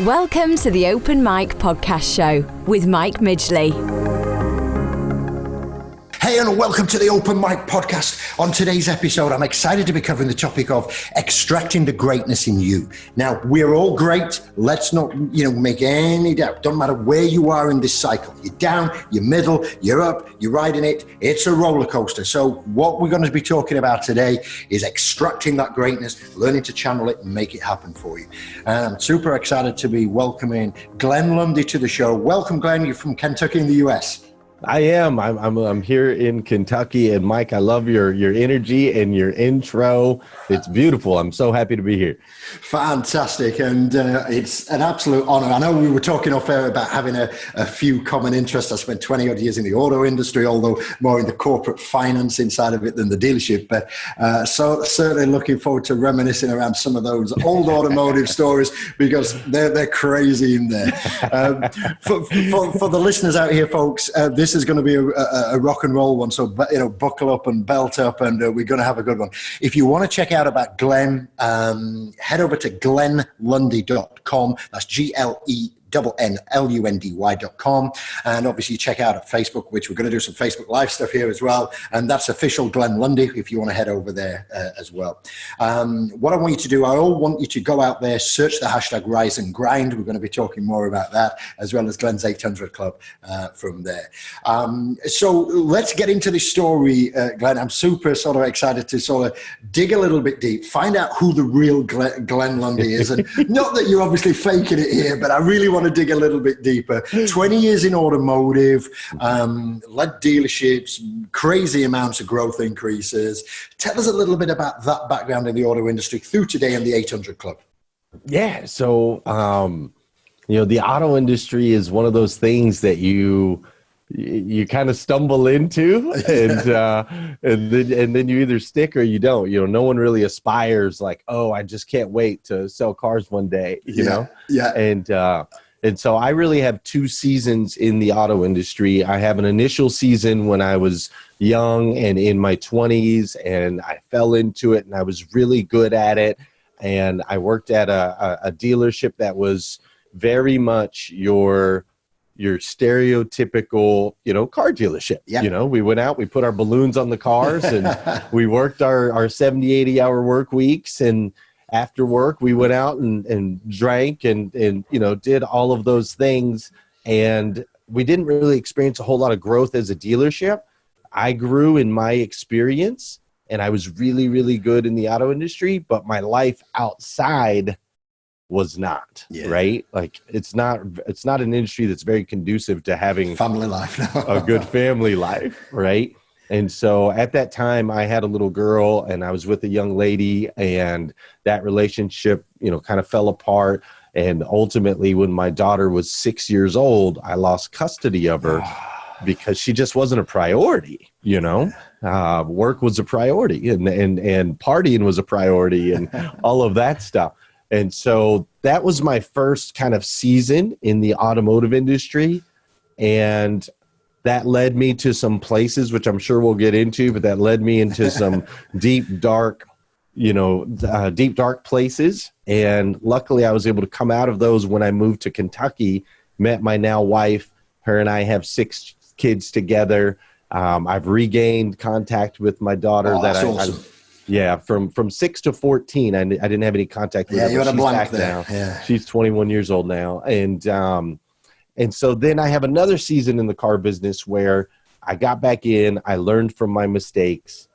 Welcome to the Open Mic Podcast Show with Mike Midgley. Hey, and welcome to the Open Mic Podcast. On today's episode, I'm excited to be covering the topic of extracting the greatness in you. Now, we're all great. Let's not, make any doubt. Don't matter where you are in this cycle. You're down, you're middle, you're up, you're riding it. It's a roller coaster. So what we're going to be talking about today is extracting that greatness, learning to channel it and make it happen for you. And I'm super excited to be welcoming Glenn Lundy to the show. Welcome, Glenn. You're from Kentucky in the US. I am. I'm here in Kentucky, and Mike, I love your energy and your intro. It's beautiful. I'm so happy to be here. Fantastic, and it's an absolute honor. I know we were talking off air about having a few common interests. I spent 20 odd years in the auto industry, although more in the corporate finance inside of it than the dealership. But so certainly looking forward to reminiscing around some of those old automotive stories because they're crazy in there. For the listeners out here, folks, this is going to be a rock and roll one, so buckle up and belt up, and we're going to have a good one. If you want to check out about Glenn, head over to glennlundy.com. That's GLENNLUNDY.com, and obviously check out at Facebook, which we're going to do some Facebook Live stuff here as well, and that's official Glenn Lundy if you want to head over there as well. What I want you to do, I want you to go out there, search the hashtag Rise and Grind. We're going to be talking more about that, as well as Glenn's 800 Club from there. So let's get into this story, Glenn. I'm super sort of excited to sort of dig a little bit deep, find out who the real Glenn Lundy is, and not that you're obviously faking it here, but I really want to dig a little bit deeper. 20 years in automotive, led dealerships, crazy amounts of growth increases. Tell us a little bit about that background in the auto industry through today and the 800 Club. Yeah. So, the auto industry is one of those things that you kind of stumble into and then you either stick or you don't. No one really aspires like, oh, I just can't wait to sell cars one day, you know? Yeah. And so I really have two seasons in the auto industry. I have an initial season when I was young and in my 20s, and I fell into it and I was really good at it. And I worked at a dealership that was very much your stereotypical, car dealership. Yep. We went out, we put our balloons on the cars, and we worked our 70, 80-hour work weeks. And after work, we went out and drank and did all of those things. And we didn't really experience a whole lot of growth as a dealership. I grew in my experience, and I was really, really good in the auto industry, but my life outside was not, right? Like it's not an industry that's very conducive to having family life, a good family life, right? And so at that time I had a little girl and I was with a young lady, and that relationship, kind of fell apart. And ultimately when my daughter was 6 years old, I lost custody of her because she just wasn't a priority, work was a priority and partying was a priority and all of that stuff. And so that was my first kind of season in the automotive industry. And that led me to some places, which I'm sure we'll get into, but that led me into some deep, dark places. And luckily I was able to come out of those when I moved to Kentucky, met my now wife. Her and I have 6 kids together. I've regained contact with my daughter. Awesome. Yeah, from 6 to 14, I didn't have any contact with her. You had a blank there. Now. Yeah. She's 21 years old now. And so then I have another season in the car business where I got back in, I learned from my mistakes,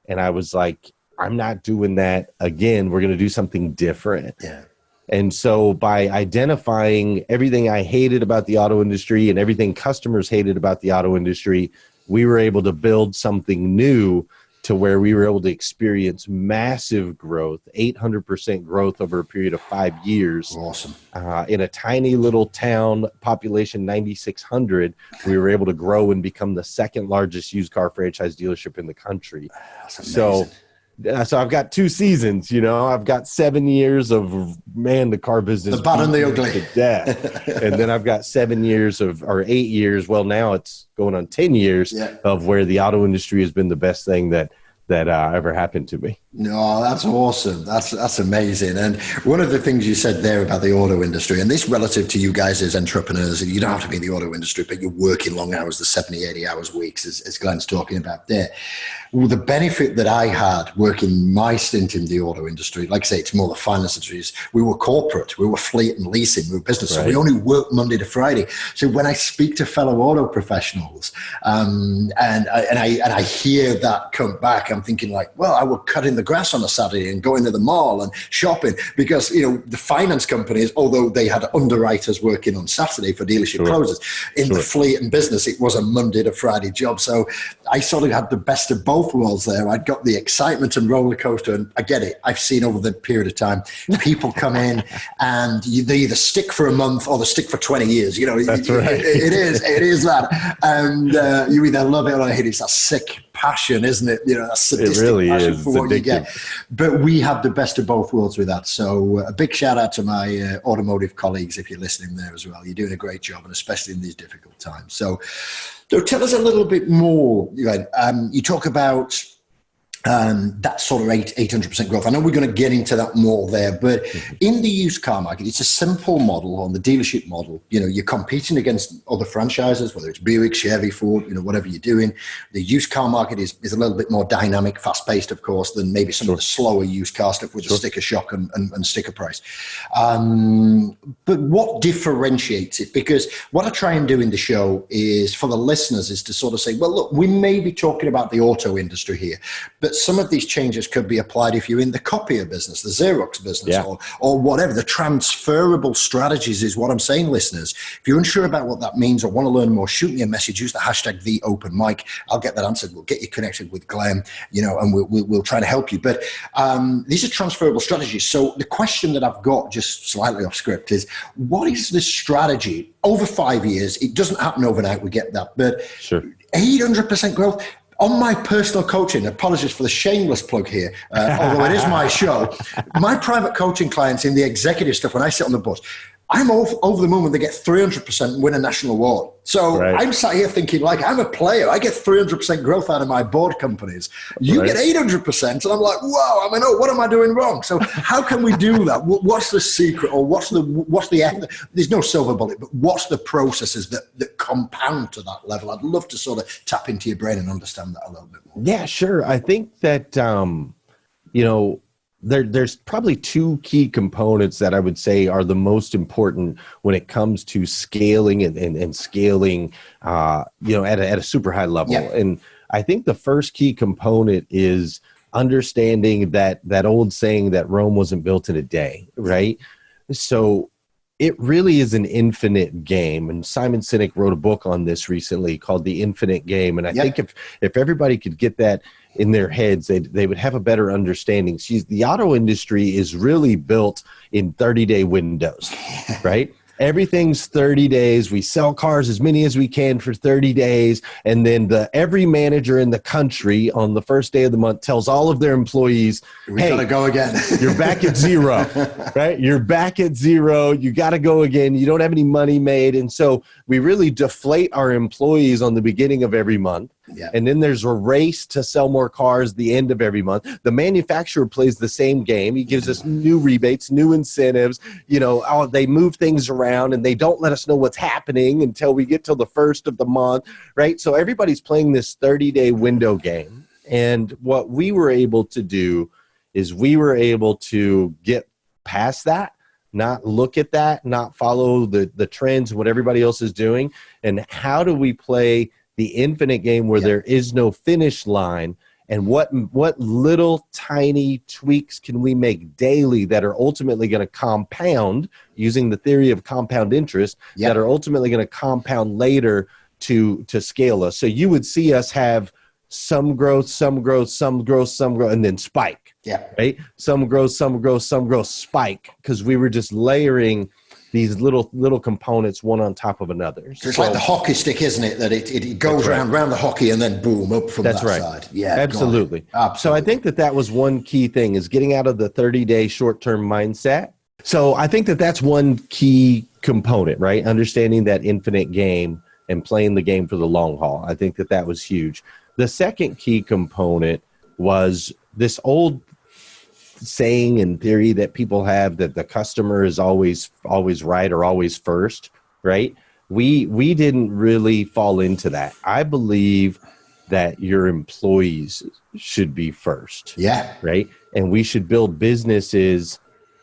and I was like, I'm not doing that again. We're going to do something different. Yeah. And so by identifying everything I hated about the auto industry and everything customers hated about the auto industry, we were able to build something new to where we were able to experience massive growth, 800% growth over a period of 5 years. Awesome. In a tiny little town, population 9,600, we were able to grow and become the second largest used car franchise dealership in the country. That's amazing. So I've got 2 seasons, I've got 7 years of, the car business. The bad and the ugly. To death. And then I've got 7 years or 8 years. Well, now it's going on 10 years of where the auto industry has been the best thing that that ever happened to me. No, that's awesome. That's amazing. And one of the things you said there about the auto industry, and this relative to you guys as entrepreneurs, you don't have to be in the auto industry, but you're working long hours, the 70, 80 hours weeks, as Glenn's talking about there. Well, the benefit that I had working my stint in the auto industry, like I say, it's more the finance industry, we were corporate, we were fleet and leasing, we were business, right. So we only worked Monday to Friday. So when I speak to fellow auto professionals, and I hear that come back, I'm thinking like, well, I would cut in the grass on a Saturday and go into the mall and shopping, because the finance companies, although they had underwriters working on Saturday for dealership closes, in the fleet and business, it was a Monday to Friday job. So I sort of had the best of both worlds there. I'd got the excitement and roller coaster, and I get it. I've seen over the period of time, people come in and they either stick for a month or they stick for 20 years. That's right. It is that. And you either love it or hate it. It's that sick passion, isn't it? That sadistic really passion is. for what you get. But we have the best of both worlds with that. So a big shout out to my automotive colleagues if you're listening there as well. You're doing a great job, and especially in these difficult times. So tell us a little bit more. You talk about that sort of 800% growth. I know we're going to get into that more there, but in the used car market, it's a simple model on the dealership model. You're competing against other franchises, whether it's Buick, Chevy, Ford, whatever you're doing. The used car market is a little bit more dynamic, fast-paced, of course, than maybe some of the slower used car stuff with a sticker shock and sticker price. But what differentiates it? Because what I try and do in the show is, for the listeners, is to sort of say, well, look, we may be talking about the auto industry here, but some of these changes could be applied if you're in the copier business, the Xerox business, or whatever. The transferable strategies is what I'm saying, listeners. If you're unsure about what that means or want to learn more, shoot me a message. Use the hashtag #TheOpenMic. I'll get that answered. We'll get you connected with Glenn, and we'll try to help you. But these are transferable strategies. So the question that I've got, just slightly off script, is what is the strategy over 5 years? It doesn't happen overnight. We get that. But 800% growth. On my personal coaching, apologies for the shameless plug here, although it is my show, my private coaching clients in the executive stuff, when I sit on the bus, I'm over the moon when they get 300% and win a national award. So I'm sat here thinking, like, I'm a player. I get 300% growth out of my board companies. You get 800%, and I'm like, whoa, what am I doing wrong? So how can we do that? What's the secret, or what's the there's no silver bullet, but what's the processes that compound to that level? I'd love to sort of tap into your brain and understand that a little bit more. Yeah, sure. I think that, there's probably two key components that I would say are the most important when it comes to scaling and scaling, at a super high level. Yeah. And I think the first key component is understanding that old saying that Rome wasn't built in a day, right? So it really is an infinite game. And Simon Sinek wrote a book on this recently called The Infinite Game. And I think if everybody could get that in their heads, they would have a better understanding. The auto industry is really built in 30-day windows, right? Everything's 30 days. We sell cars as many as we can for 30 days. And then every manager in the country on the first day of the month tells all of their employees, we gotta go again. You're back at zero, right? You're back at zero. You got to go again. You don't have any money made. And so we really deflate our employees on the beginning of every month. Yeah. And then there's a race to sell more cars the end of every month. The manufacturer plays the same game. He gives us new rebates, new incentives. They move things around, and they don't let us know what's happening until we get till the first of the month, right? So everybody's playing this 30-day window game. And what we were able to do is we were able to get past that, not look at that, not follow the trends, what everybody else is doing. And how do we play the infinite game where there is no finish line, and what little tiny tweaks can we make daily that are ultimately going to compound, using the theory of compound interest, that are ultimately going to compound later to scale us. So you would see us have some growth, and then spike. Yeah. Right? Some growth, spike, because we were just layering these little components one on top of another. So it's like the hockey stick, isn't it? That it goes round the hockey and then boom, up from that side. Yeah, absolutely. So I think that was one key thing, is getting out of the 30-day short-term mindset. So I think that's one key component, right? Understanding that infinite game and playing the game for the long haul. I think that was huge. The second key component was this old saying and theory that people have that the customer is always right or always first, right? We didn't really fall into that. I believe that your employees should be first. Yeah. Right. And we should build businesses.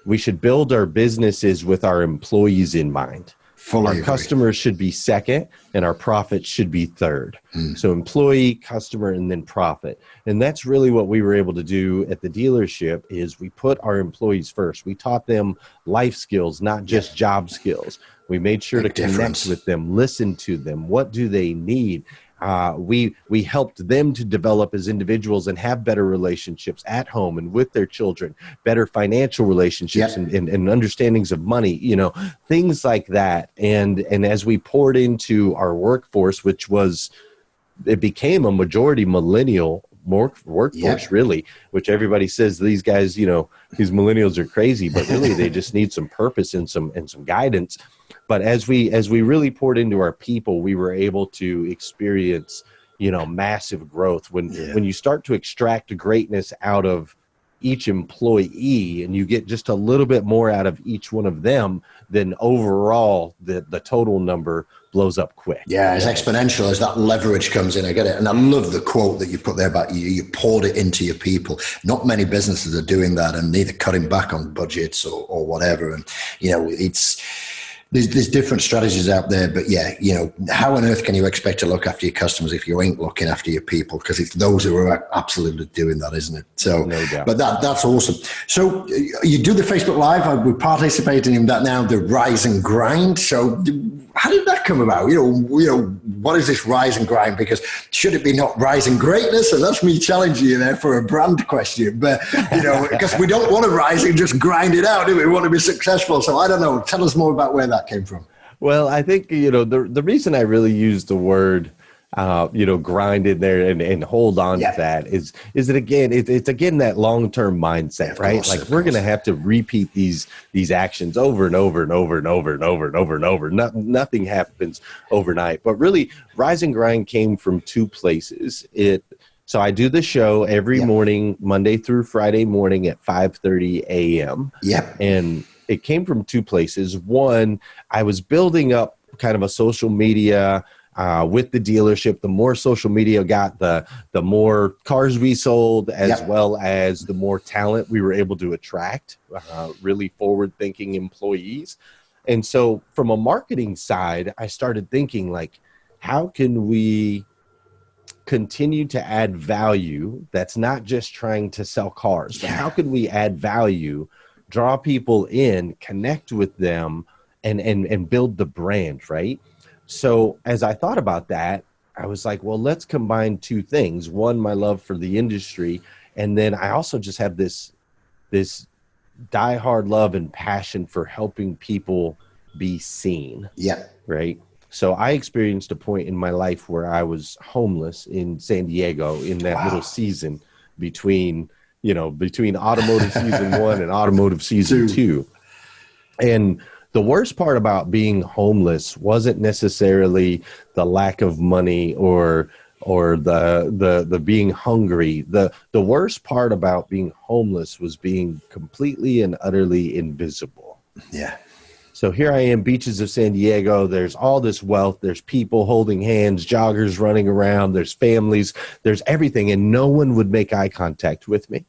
We should build our businesses with our employees in mind. Fully our agree. Customers should be second and our profits should be third. So employee, customer, and then profit. And that's really what we were able to do at the dealership is we put our employees first. We taught them life skills, not just job skills. We made sure Big to connect difference. with them, listen to them. What do they need? We helped them to develop as individuals and have better relationships at home and with their children, better financial relationships and understandings of money, you know, things like that. And as we poured into our workforce, it became a majority millennial workforce, really, which everybody says these guys, you know, these millennials are crazy, but really they just need some purpose and some guidance. But as we really poured into our people, we were able to experience, you know, massive growth. When you start to extract greatness out of each employee and you get just a little bit more out of each one of them, then overall the total number blows up quick. Yeah, it's exponential as that leverage comes in. I get it. And I love the quote that you put there about you poured it into your people. Not many businesses are doing that and neither cutting back on budgets or whatever. And, you know, there's different strategies out there, but yeah, you know, how on earth can you expect to look after your customers if you ain't looking after your people? Because it's those who are absolutely doing that, isn't it? So, no doubt. But that's awesome. So you do the Facebook Live. We're participating in that now, the Rise and Grind. So how did that come about? You know, what is this Rise and Grind? Because should it be not Rise and Greatness? And that's me challenging you there for a brand question. But, you know, because we don't want to rise and just grind it out, do we? We want to be successful. So I don't know. Tell us more about where that came from. Well, I think, you know, the reason I really use the word, you know, grind in there and hold on to that is that again, it's again that long-term mindset, right? Like we're going to have to repeat these actions over and over and over and over and over and over and over. Nothing happens overnight, but really Rise and Grind came from two places. So I do the show every morning, Monday through Friday morning at 5:30 a.m. And it came from two places. One, I was building up kind of a social media with the dealership. The more social media got, the more cars we sold, as well as the more talent we were able to attract, really forward-thinking employees. And so from a marketing side, I started thinking, like, how can we continue to add value that's not just trying to sell cars, but how can we add value, draw people in, connect with them, and build the brand, right? So as I thought about that, I was like, well, let's combine two things. One, my love for the industry, and then I also just have this diehard love and passion for helping people be seen. Right? So I experienced a point in my life where I was homeless in San Diego in that little season between automotive season 1 and automotive season 2. And the worst part about being homeless wasn't necessarily the lack of money or the being hungry. The worst part about being homeless was being completely and utterly invisible. So here I am, beaches of San Diego. There's all this wealth. There's people holding hands, joggers running around. There's families. There's everything, and no one would make eye contact with me.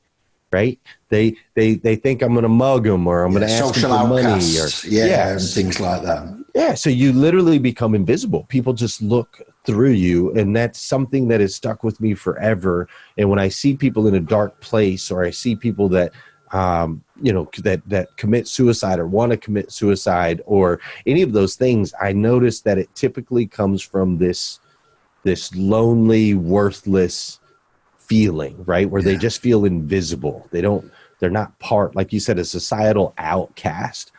Right? They think I'm going to mug them or I'm going to ask them for money or and things like that. Yeah. So you literally become invisible. People just look through you, and that's something that has stuck with me forever. And when I see people in a dark place, or I see people that that commit suicide or want to commit suicide or any of those things, I notice that it typically comes from this lonely, worthless feeling, right? Where they just feel invisible. They're not part, like you said, a societal outcast.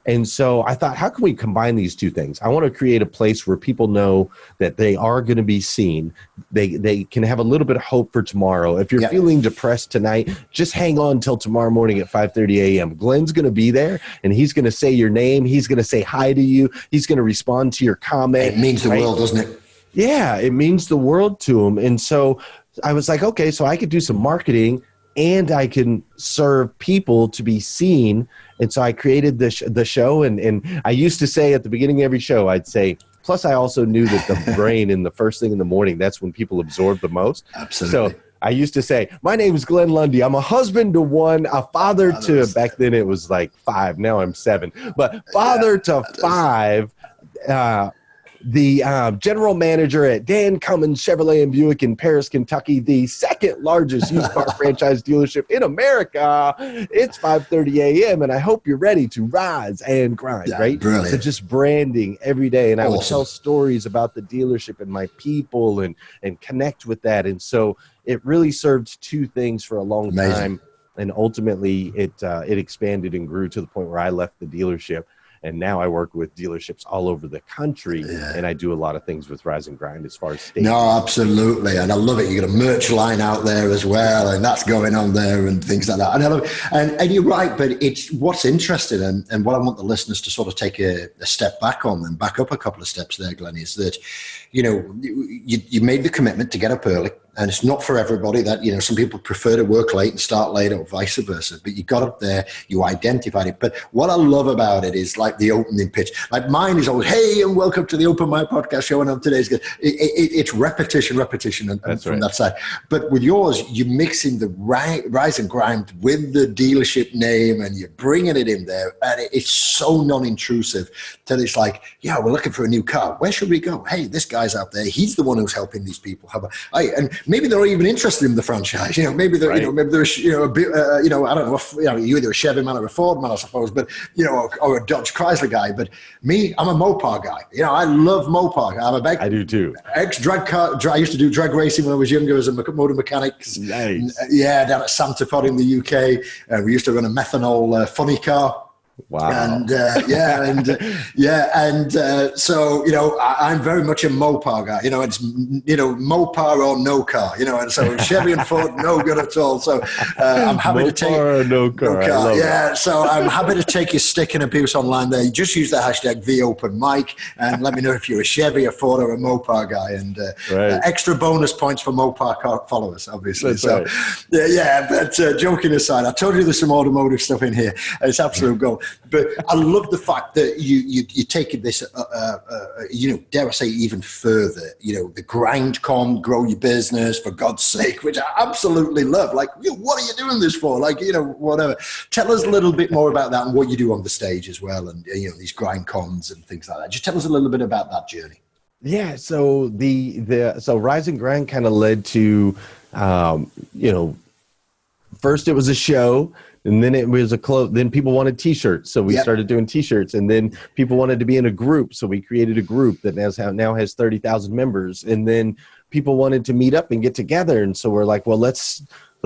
And so I thought, how can we combine these two things? I want to create a place where people know that they are going to be seen. They can have a little bit of hope for tomorrow. If you're feeling depressed tonight, just hang on till tomorrow morning at 5:30 a.m. Glenn's going to be there, and he's going to say your name. He's going to say hi to you. He's going to respond to your comment. It means the world, doesn't it? Yeah, it means the world to him. And so I was like, okay, so I could do some marketing and I can serve people to be seen. And so I created the show. And I used to say at the beginning of every show, I'd say, plus I also knew that the brain in the first thing in the morning, that's when people absorb the most. Absolutely. So I used to say, my name is Glenn Lundy. I'm a husband to one, a father to, back then it was like 5. Now I'm 7. But father to 5, the general manager at Dan Cummins Chevrolet and Buick in Paris, Kentucky, the second largest used car franchise dealership in America. It's 5:30 a.m. and I hope you're ready to rise and grind, right? Brilliant. So just branding every day. And I would Awesome. tell stories about the dealership and my people and connect with that. And so it really served 2 things for a long time. And ultimately it expanded and grew to the point where I left the dealership. And now I work with dealerships all over the country, and I do a lot of things with Rise and Grind as far as state. No, absolutely. And I love it. You got a merch line out there as well, and that's going on there and things like that. And I love it. And you're right, but it's what's interesting and what I want the listeners to sort of take a step back on and back up a couple of steps there, Glenn, is that, you know, you made the commitment to get up early. And it's not for everybody that, you know, some people prefer to work late and start late or vice versa. But you got up there, you identified it. But what I love about it is like the opening pitch. Like mine is always, hey, and welcome to the Open Mic Podcast show. And on today's good. It's repetition, and from that side. But with yours, you're mixing the Rise and Grind with the dealership name and you're bringing it in there. And it's so non-intrusive that it's like, yeah, we're looking for a new car. Where should we go? Hey, this guy's out there. He's the one who's helping these people. And maybe they're not even interested in the franchise. You know, maybe they're, you know, maybe they're, you know, a bit, you know, I don't know, you're either a Chevy man or a Ford man, I suppose, but, you know, or a Dodge Chrysler guy. But me, I'm a Mopar guy. You know, I love Mopar. I do too. Ex-drag car. I used to do drag racing when I was younger as a motor mechanic. Nice. Yeah, down at Santa Pod in the UK. We used to run a methanol funny car. Wow. And so, you know, I'm very much a Mopar guy. You know, it's, you know, Mopar or no car, you know, and so Chevy and Ford, no good at all. So I'm happy to take no car. Yeah. So I'm happy to take your stick and abuse online there. You just use the hashtag #VOpenMic and let me know if you're a Chevy, a Ford or a Mopar guy, and extra bonus points for Mopar car followers, obviously. That's so but joking aside, I told you there's some automotive stuff in here. It's absolute gold. But I love the fact that you're taking this, you know, dare I say, even further. You know, the grind.com, grow your business, for God's sake, which I absolutely love. Like, you know, what are you doing this for? Like, you know, whatever. Tell us a little bit more about that and what you do on the stage as well, and you know, these grind cons and things like that. Just tell us a little bit about that journey. Yeah. So so Rise and Grind kind of led to, you know, first it was a show. And then it was then people wanted t-shirts. So we started doing t-shirts, and then people wanted to be in a group. So we created a group that now has 30,000 members. And then people wanted to meet up and get together. And so we're like, well, let's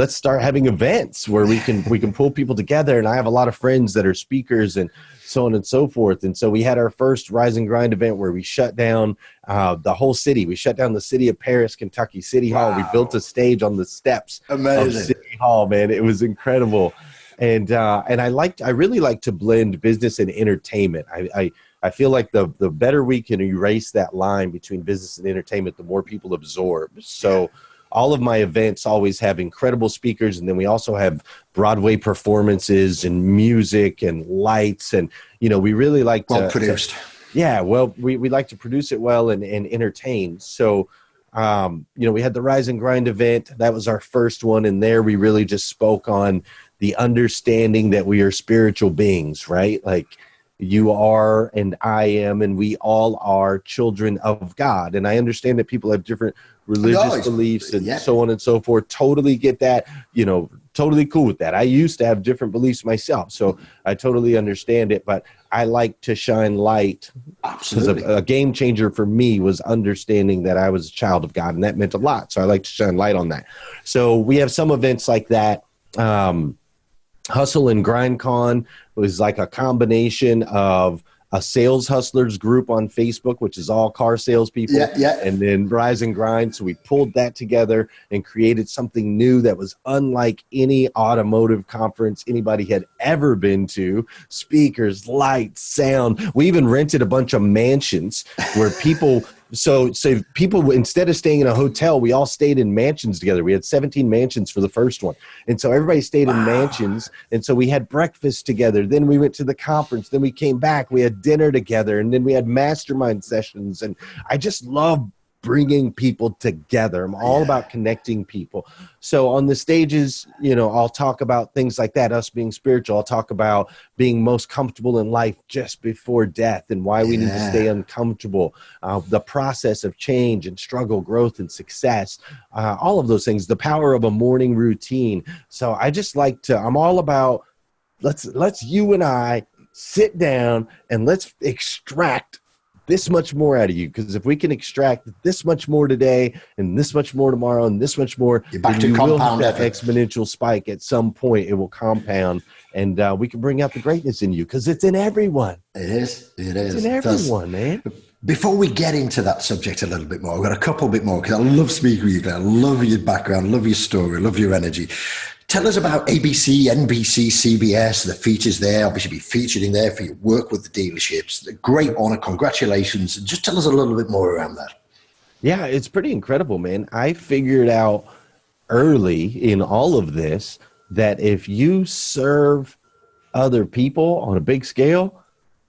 start having events where we can pull people together. And I have a lot of friends that are speakers and so on and so forth. And so we had our first Rise and Grind event where we shut down the whole city. We shut down the city of Paris, Kentucky, City Hall. We built a stage on the steps of City Hall, man. It was incredible. And I really like to blend business and entertainment. I feel like the better we can erase that line between business and entertainment, the more people absorb. So all of my events always have incredible speakers, and then we also have Broadway performances and music and lights, and you know, we really like well produced. We like to produce it well and entertain. So you know, we had the Rise and Grind event. That was our first one, and there we really just spoke on the understanding that we are spiritual beings, right? Like you are and I am and we all are children of God. And I understand that people have different religious beliefs and so on and so forth. Totally get that, you know, totally cool with that. I used to have different beliefs myself, so I totally understand it, but I like to shine light. Absolutely. Because a game changer for me was understanding that I was a child of God, and that meant a lot. So I like to shine light on that. So we have some events like that. Hustle and Grind Con was like a combination of a sales hustlers group on Facebook, which is all car salespeople, and then Rise and Grind. So we pulled that together and created something new that was unlike any automotive conference anybody had ever been to. Speakers, lights, sound. We even rented a bunch of mansions where people So people, instead of staying in a hotel, we all stayed in mansions together. We had 17 mansions for the first one. And so everybody stayed in mansions. And so we had breakfast together. Then we went to the conference. Then we came back. We had dinner together. And then we had mastermind sessions. And I just love bringing people together. I'm all about connecting people. So on the stages, you know, I'll talk about things like that, us being spiritual. I'll talk about being most comfortable in life just before death and why we need to stay uncomfortable, the process of change and struggle, growth and success, all of those things, the power of a morning routine. So I just like to, I'm all about, let's you and I sit down and let's extract this much more out of you, because if we can extract this much more today and this much more tomorrow and this much more, you're back to compound effort. Exponential spike at some point. It will compound, and we can bring out the greatness in you because it's in everyone. It is. It's in everyone, man. Before we get into that subject a little bit more, I've got a couple bit more because I love speaking with you. I love your background, love your story, love your energy. Tell us about ABC, NBC, CBS, the features there. Obviously, be featured in there for your work with the dealerships. Great honor. Congratulations. Just tell us a little bit more around that. Yeah, it's pretty incredible, man. I figured out early in all of this that if you serve other people on a big scale,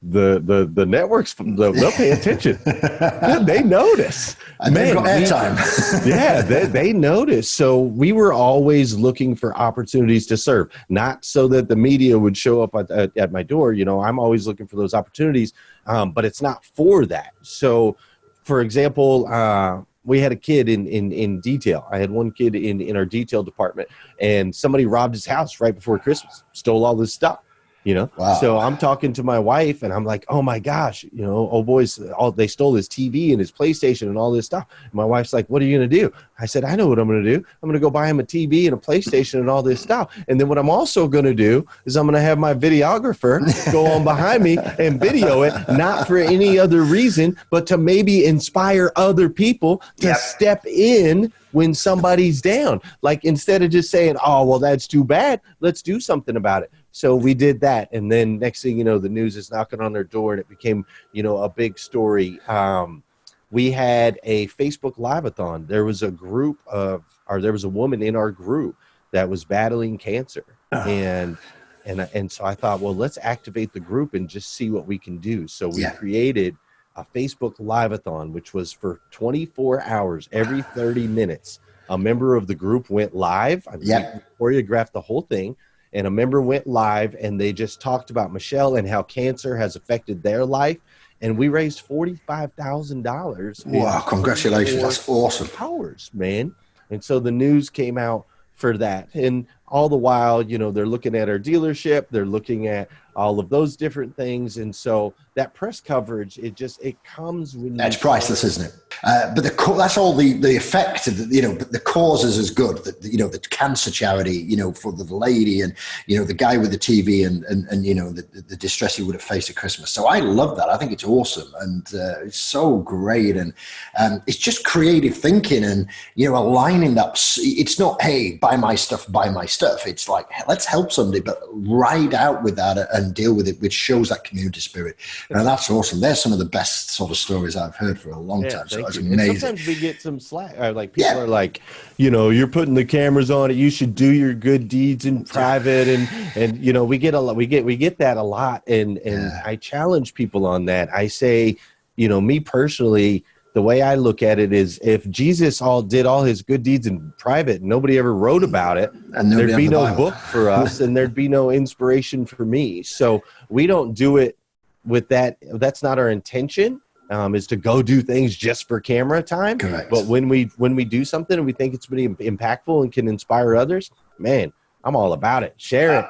the networks, they'll pay attention. They notice. And they've got airtime. Yeah, they notice. So we were always looking for opportunities to serve, not so that the media would show up at my door. You know, I'm always looking for those opportunities, but it's not for that. So, for example, we had a kid in detail. I had one kid in our detail department, and somebody robbed his house right before Christmas, stole all this stuff. You know, So I'm talking to my wife and I'm like, oh my gosh, you know, oh boys, they stole his TV and his PlayStation and all this stuff. And my wife's like, what are you going to do? I said, I know what I'm going to do. I'm going to go buy him a TV and a PlayStation and all this stuff. And then what I'm also going to do is I'm going to have my videographer go on behind me and video it, not for any other reason, but to maybe inspire other people to step in when somebody's down. Like, instead of just saying, oh, well, that's too bad, let's do something about it. So we did that. And then next thing you know, the news is knocking on their door and it became, you know, a big story. We had a Facebook Live-a-thon. There was a there was a woman in our group that was battling cancer. And so I thought, well, let's activate the group and just see what we can do. So we created a Facebook Live-a-thon, which was for 24 hours, every 30 minutes. A member of the group went live. We choreographed the whole thing. And a member went live and they just talked about Michelle and how cancer has affected their life. And we raised $45,000. Wow, congratulations. That's awesome. Hours, man. And so the news came out for that. And all the while, you know, they're looking at our dealership, they're looking at all of those different things. And so that press coverage, it comes when it's priceless, isn't it? But that's all the effect of the, you know, but the cause is as good. You know, the cancer charity, you know, for the lady and, you know, the guy with the TV and you know, the distress he would have faced at Christmas. So I love that. I think it's awesome. And it's so great. And it's just creative thinking and, you know, aligning that. It's not, hey, buy my stuff. It's like, let's help somebody, but ride out with that and deal with it, which shows that community spirit. And that's awesome. They're some of the best sort of stories I've heard for a long time. So that's amazing. And sometimes we get some slack. Like people are like, you know, you're putting the cameras on it. You should do your good deeds in private. And you know, we get that a lot. And I challenge people on that. I say, you know, me personally, the way I look at it is, if Jesus did all his good deeds in private, nobody ever wrote about it, and there'd be no book for us and there'd be no inspiration for me. So we don't do it with that. That's not our intention, is to go do things just for camera time. Correct. But when we do something and we think it's really impactful and can inspire others, man, I'm all about it. Share it.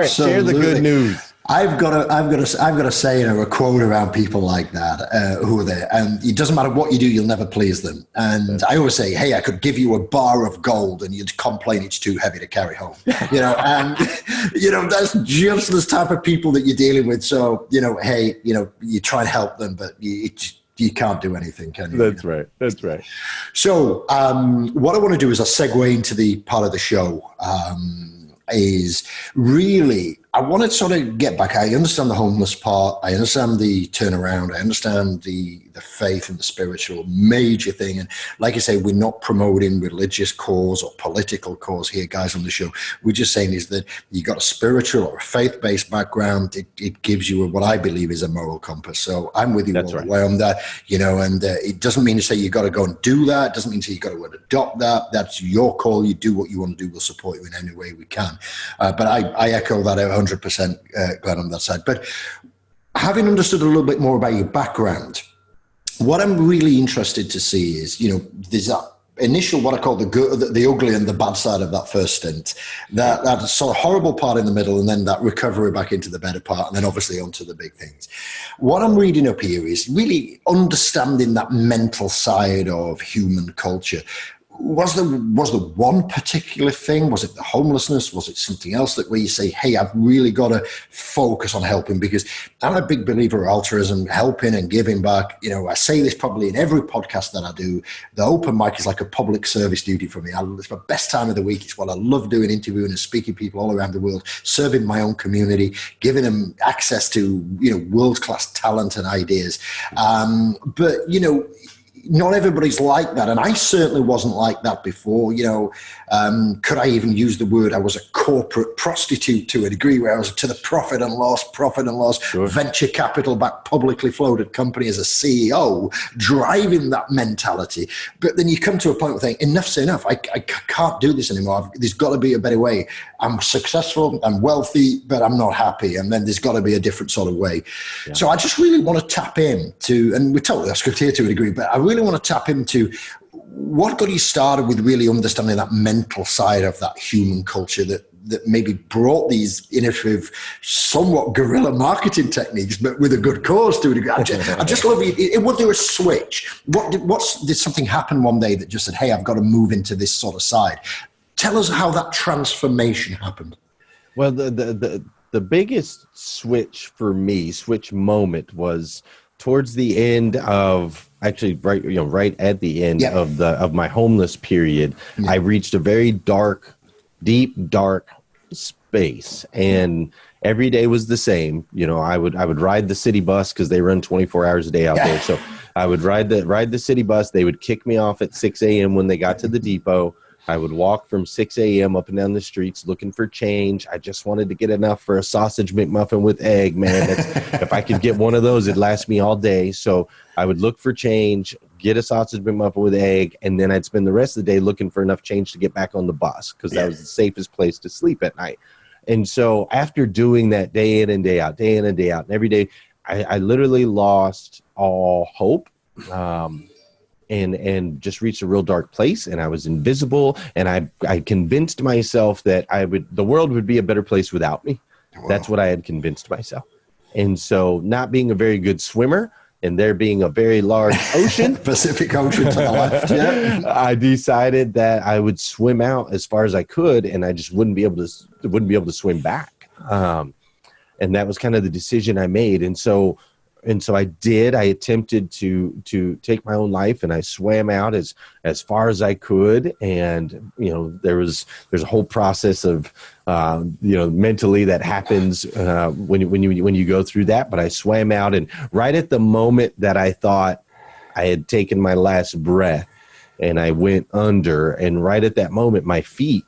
Share the good news. I've got a saying or a quote around people like that who are there, and it doesn't matter what you do, you'll never please them. And I always say, hey, I could give you a bar of gold, and you'd complain it's too heavy to carry home. You know, and you know that's just the type of people that you're dealing with. So you know, hey, you know, you try and help them, but you can't do anything, can you? That's right. That's right. So what I want to do is I segue into the part of the show is really I want to sort of get back. I understand the homeless part. I understand the turnaround. I understand the faith and the spiritual major thing. And like I say, we're not promoting religious cause or political cause here, guys, on the show. We're just saying is that you got a spiritual or a faith-based background. It gives you what I believe is a moral compass. So I'm with you all the way on that, and it doesn't mean to say you got to go and do that. It doesn't mean to say you got to adopt that. That's your call. You do what you want to do. We'll support you in any way we can. But I echo that 100%, Glenn, on that side. But having understood a little bit more about your background, what I'm really interested to see is, there's that initial, what I call the ugly and the bad side of that first stint, that sort of horrible part in the middle, and then that recovery back into the better part, and then obviously onto the big things. What I'm reading up here is really understanding that mental side of human culture. Was there one particular thing? Was it the homelessness? Was it something else where you say, hey, I've really got to focus on helping? Because I'm a big believer of altruism, helping and giving back. I say this probably in every podcast that I do. The open mic is like a public service duty for me. It's my best time of the week. It's what I love doing, interviewing and speaking people all around the world, serving my own community, giving them access to, world-class talent and ideas. But not everybody's like that. And I certainly wasn't like that before. Could I even use the word? I was a corporate prostitute to a degree, where I was to the profit and loss, sure. venture capital backed, publicly floated company as a CEO, driving that mentality. But then you come to a point where thinking, enough's enough. I can't do this anymore. There's got to be a better way. I'm successful, I'm wealthy, but I'm not happy. And then there's got to be a different sort of way. Yeah. So I just really want to tap into, and we're totally off script here to a degree, but I really want to tap into what got you started with really understanding that mental side of that human culture that maybe brought these innovative, somewhat guerrilla marketing techniques, but with a good cause to a degree. I just love it. It would do a switch. Did something happen one day that just said, hey, I've got to move into this sort of side? Tell us how that transformation happened. Well, the biggest switch moment was towards the end of, actually right at the end of my homeless period. I reached a very deep dark space, and every day was the same. I would ride the city bus because they run 24 hours a day out there. So I would ride the city bus. They would kick me off at 6 a.m. when they got to the depot. I would walk from 6 a.m. up and down the streets looking for change. I just wanted to get enough for a sausage McMuffin with egg, man. If I could get one of those, it'd last me all day. So I would look for change, get a sausage McMuffin with egg, and then I'd spend the rest of the day looking for enough change to get back on the bus, because that was the safest place to sleep at night. And so after doing that day in and day out, and every day, I literally lost all hope. And just reached a real dark place, and I was invisible, and I convinced myself that the world would be a better place without me. Wow. That's what I had convinced myself. And so, not being a very good swimmer, and there being a very large ocean, Pacific Ocean to the left, I decided that I would swim out as far as I could, and I just wouldn't be able to swim back. And that was kind of the decision I made. And so I did. I attempted to take my own life, and I swam out as far as I could. And there's a whole process of mentally that happens when you go through that. But I swam out, and right at the moment that I thought I had taken my last breath, and I went under, and right at that moment my feet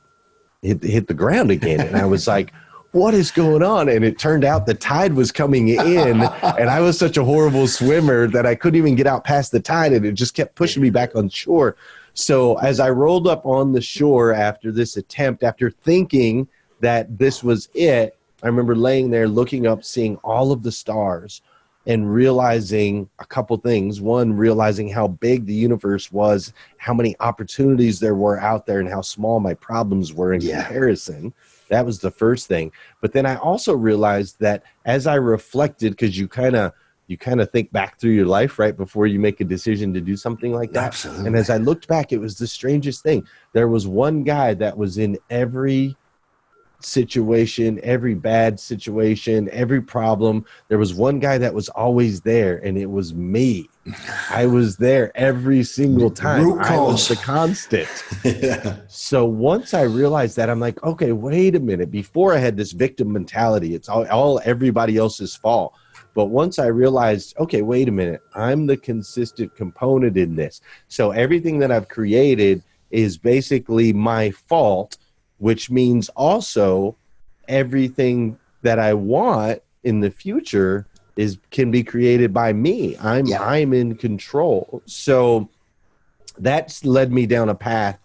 hit the ground again, and I was like, what is going on? And it turned out the tide was coming in, and I was such a horrible swimmer that I couldn't even get out past the tide, and it just kept pushing me back on shore. So as I rolled up on the shore after this attempt, after thinking that this was it, I remember laying there looking up, seeing all of the stars, and realizing a couple things. One, realizing how big the universe was, how many opportunities there were out there, and how small my problems were in comparison. That was the first thing. But then I also realized that as I reflected, because you kind of think back through your life right before you make a decision to do something like that. Absolutely. And as I looked back, it was the strangest thing. There was one guy that was in every situation, every bad situation, every problem. There was one guy that was always there, and it was me. I was there every single time. I was the constant. Yeah. So once I realized that, I'm like, okay, wait a minute. Before I had this victim mentality, it's all everybody else's fault. But once I realized, okay, wait a minute, I'm the consistent component in this. So everything that I've created is basically my fault, which means also everything that I want in the future can be created by me. I'm in control. So that's led me down a path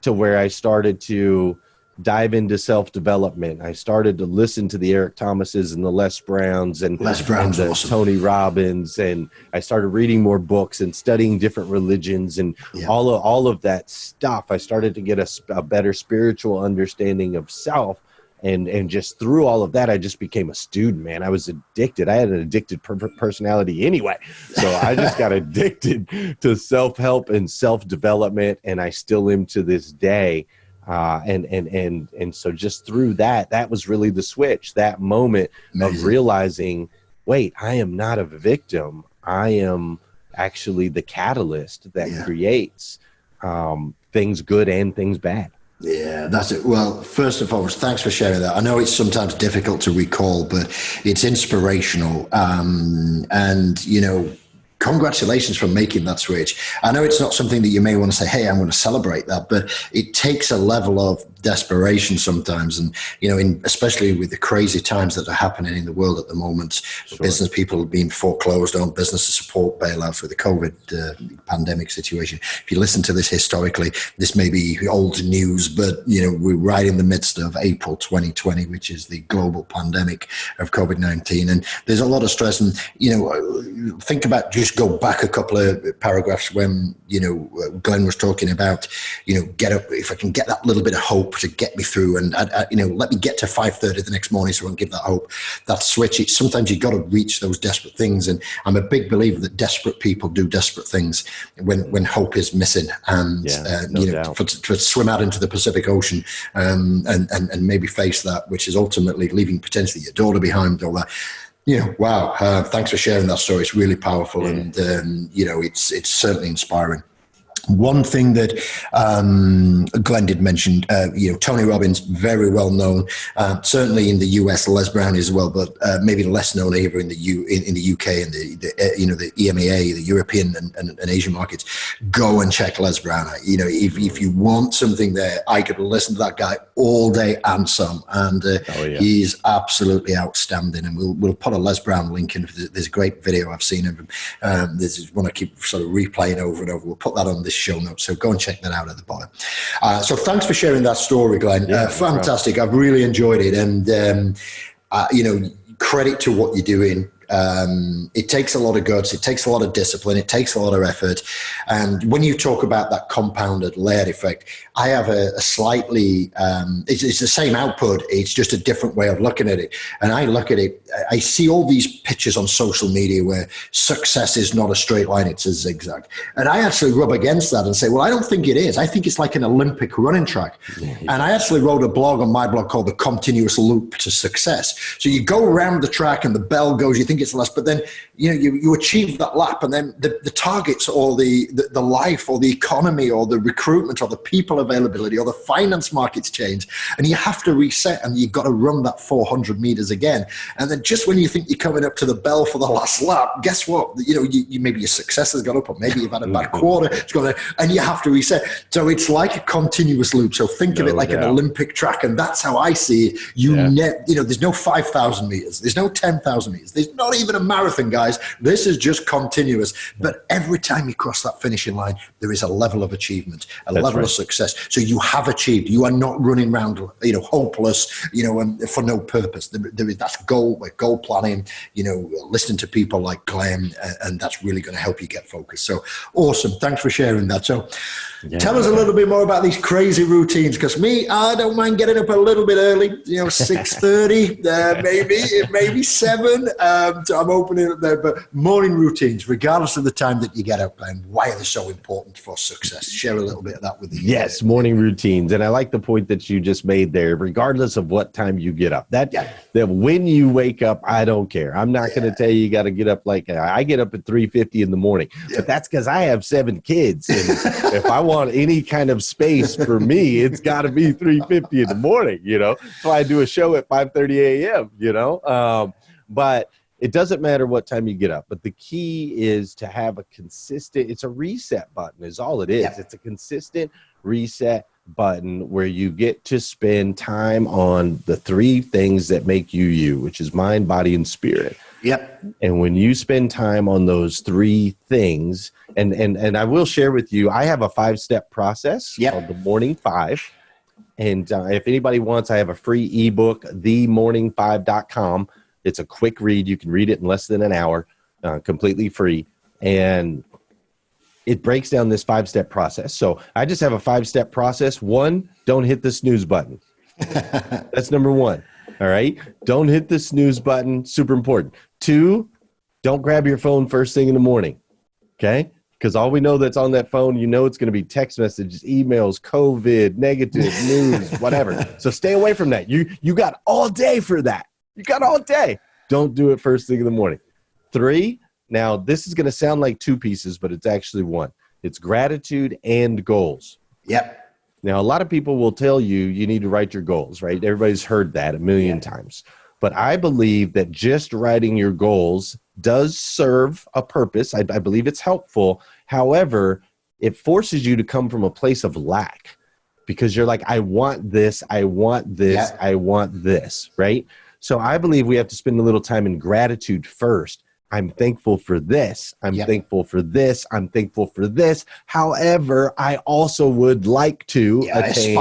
to where I started to dive into self-development. I started to listen to the Eric Thomases and the Les Browns and the awesome. Tony Robbins, and I started reading more books and studying different religions and all of that stuff. I started to get a better spiritual understanding of self. And just through all of that, I just became a student, man. I was addicted. I had an addicted personality anyway. So I just got addicted to self-help and self-development, and I still am to this day. And so just through that was really the switch, that moment of realizing, wait, I am not a victim. I am actually the catalyst that creates things good and things bad. Yeah, that's it. Well, first and foremost, thanks for sharing that. I know it's sometimes difficult to recall, but it's inspirational. And, you know, congratulations for making that switch. I know it's not something that you may want to say, hey, I'm going to celebrate that, but it takes a level of desperation sometimes. And, you know, especially with the crazy times that are happening in the world at the moment, business people being foreclosed on, business to support bailouts with the COVID pandemic situation. If you listen to this historically, this may be old news, but, you know, we're right in the midst of April 2020, which is the global pandemic of COVID-19. And there's a lot of stress. And, you know, think about just go back a couple of paragraphs when, you know, Glenn was talking about, you know, get up, if I can get that little bit of hope to get me through and, you know, let me get to 5:30 the next morning so I can give that hope, that switch. Sometimes you've got to reach those desperate things. And I'm a big believer that desperate people do desperate things when hope is missing. And, you know, to swim out into the Pacific Ocean and maybe face that, which is ultimately leaving potentially your daughter behind, all that. You know, wow. Thanks for sharing that story. It's really powerful. And, you know, it's certainly inspiring. One thing that Glenn did mention, you know, Tony Robbins, very well known, certainly in the US, Les Brown as well, but maybe less known over in the UK and the you know, the EMEA, the European and Asian markets. Go and check Les Brown. You know, if you want something there, I could listen to that guy all day and some, and he's absolutely outstanding. And we'll put a Les Brown link in. There's a great video I've seen of him. This is one I keep sort of replaying over and over. We'll put that on this show notes, so go and check that out at the bottom. So thanks for sharing that story, Glenn. Fantastic. I've really enjoyed it, and you know, credit to what you're doing. It takes a lot of guts, it takes a lot of discipline, it takes a lot of effort. And when you talk about that compounded layered effect, I have a slightly, it's the same output, it's just a different way of looking at it. And I look at it, I see all these pictures on social media where success is not a straight line, it's a zigzag. And I actually rub against that and say, well, I don't think it is. I think it's like an Olympic running track. And I actually wrote a blog on my blog called The Continuous Loop to Success. So you go around the track and the bell goes, you think it's less, but then you know you achieve that lap, and then the targets or the life or the economy or the recruitment or the people availability or the finance markets change, and you have to reset, and you've got to run that 400 meters again. And then just when you think you're coming up to the bell for the last lap, guess what? You know, you maybe your success has gone up, or maybe you've had a bad quarter, it's gone, and you have to reset. So it's like a continuous loop. So think of it like an Olympic track, and that's how I see it. You know, there's no 5,000 meters, there's no 10,000 meters, there's not even a marathon, guys. This is just continuous. But every time you cross that finishing line, there is a level of achievement, a level of success. So you have achieved. You are not running around, you know, hopeless, you know, and for no purpose. There is that's goal planning, you know, listening to people like Glenn, and that's really going to help you get focused. So awesome. Thanks for sharing that. So tell us a little bit more about these crazy routines, because I don't mind getting up a little bit early, you know, 6:30, maybe 7. So I'm opening up there, but morning routines, regardless of the time that you get up, and why are they so important for success? Share a little bit of that with the Yes. fix morning routines. And I like the point that you just made there, regardless of what time you get up. That when you wake up, I don't care. I'm not going to tell you got to get up like I get up at 3:50 in the morning, but that's because I have 7 kids. And if I want any kind of space for me, it's got to be 3:50 in the morning, That's why I do a show at 5:30 a.m., but it doesn't matter what time you get up, but the key is to have a consistent, it's a reset button is all it is. Yep. It's a consistent reset button where you get to spend time on the 3 things that make you you, which is mind, body, and spirit. Yep. And when you spend time on those 3 things, and I will share with you, I have a 5-step process called the Morning 5. And if anybody wants, I have a free ebook, themorning5.com. It's a quick read. You can read it in less than an hour, completely free. And it breaks down this 5-step process. So I just have a 5-step process. 1, don't hit the snooze button. That's number 1. All right. Don't hit the snooze button. Super important. 2, don't grab your phone first thing in the morning. Okay. Because all we know that's on that phone, it's going to be text messages, emails, COVID, negative news, whatever. So stay away from that. You got all day for that. You got all day. Don't do it first thing in the morning. 3, now this is going to sound like 2 pieces, but it's actually 1. It's gratitude and goals. Yep. Now, a lot of people will tell you need to write your goals, right? Everybody's heard that a million times. But I believe that just writing your goals does serve a purpose. I believe it's helpful. However, it forces you to come from a place of lack because you're like, I want this, I want this, I want this, right? So I believe we have to spend a little time in gratitude first. I'm thankful for this. I'm thankful for this. I'm thankful for this. However, I also would like to attain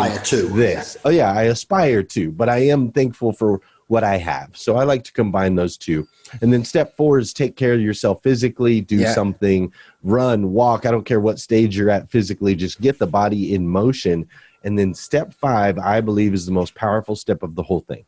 this. Oh yeah, I aspire to, but I am thankful for what I have. So I like to combine those 2. And then step 4 is take care of yourself physically, do something, run, walk. I don't care what stage you're at physically, just get the body in motion. And then step 5, I believe, is the most powerful step of the whole thing.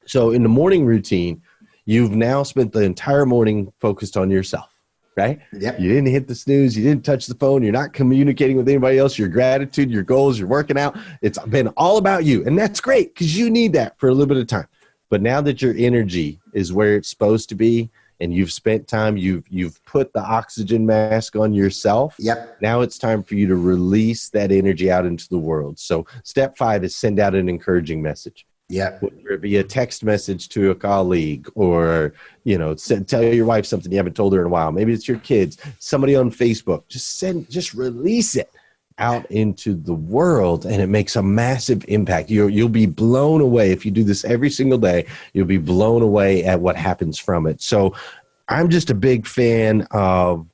So in the morning routine, you've now spent the entire morning focused on yourself, right? Yep. You didn't hit the snooze. You didn't touch the phone. You're not communicating with anybody else. Your gratitude, your goals, you're working out. It's been all about you. And that's great because you need that for a little bit of time. But now that your energy is where it's supposed to be and you've spent time, you've put the oxygen mask on yourself. Yep. Now it's time for you to release that energy out into the world. So step 5 is send out an encouraging message. Yeah. Whether it be a text message to a colleague or, tell your wife something you haven't told her in a while. Maybe it's your kids, somebody on Facebook. Just release it out into the world and it makes a massive impact. You'll be blown away. If you do this every single day, you'll be blown away at what happens from it. So I'm just a big fan of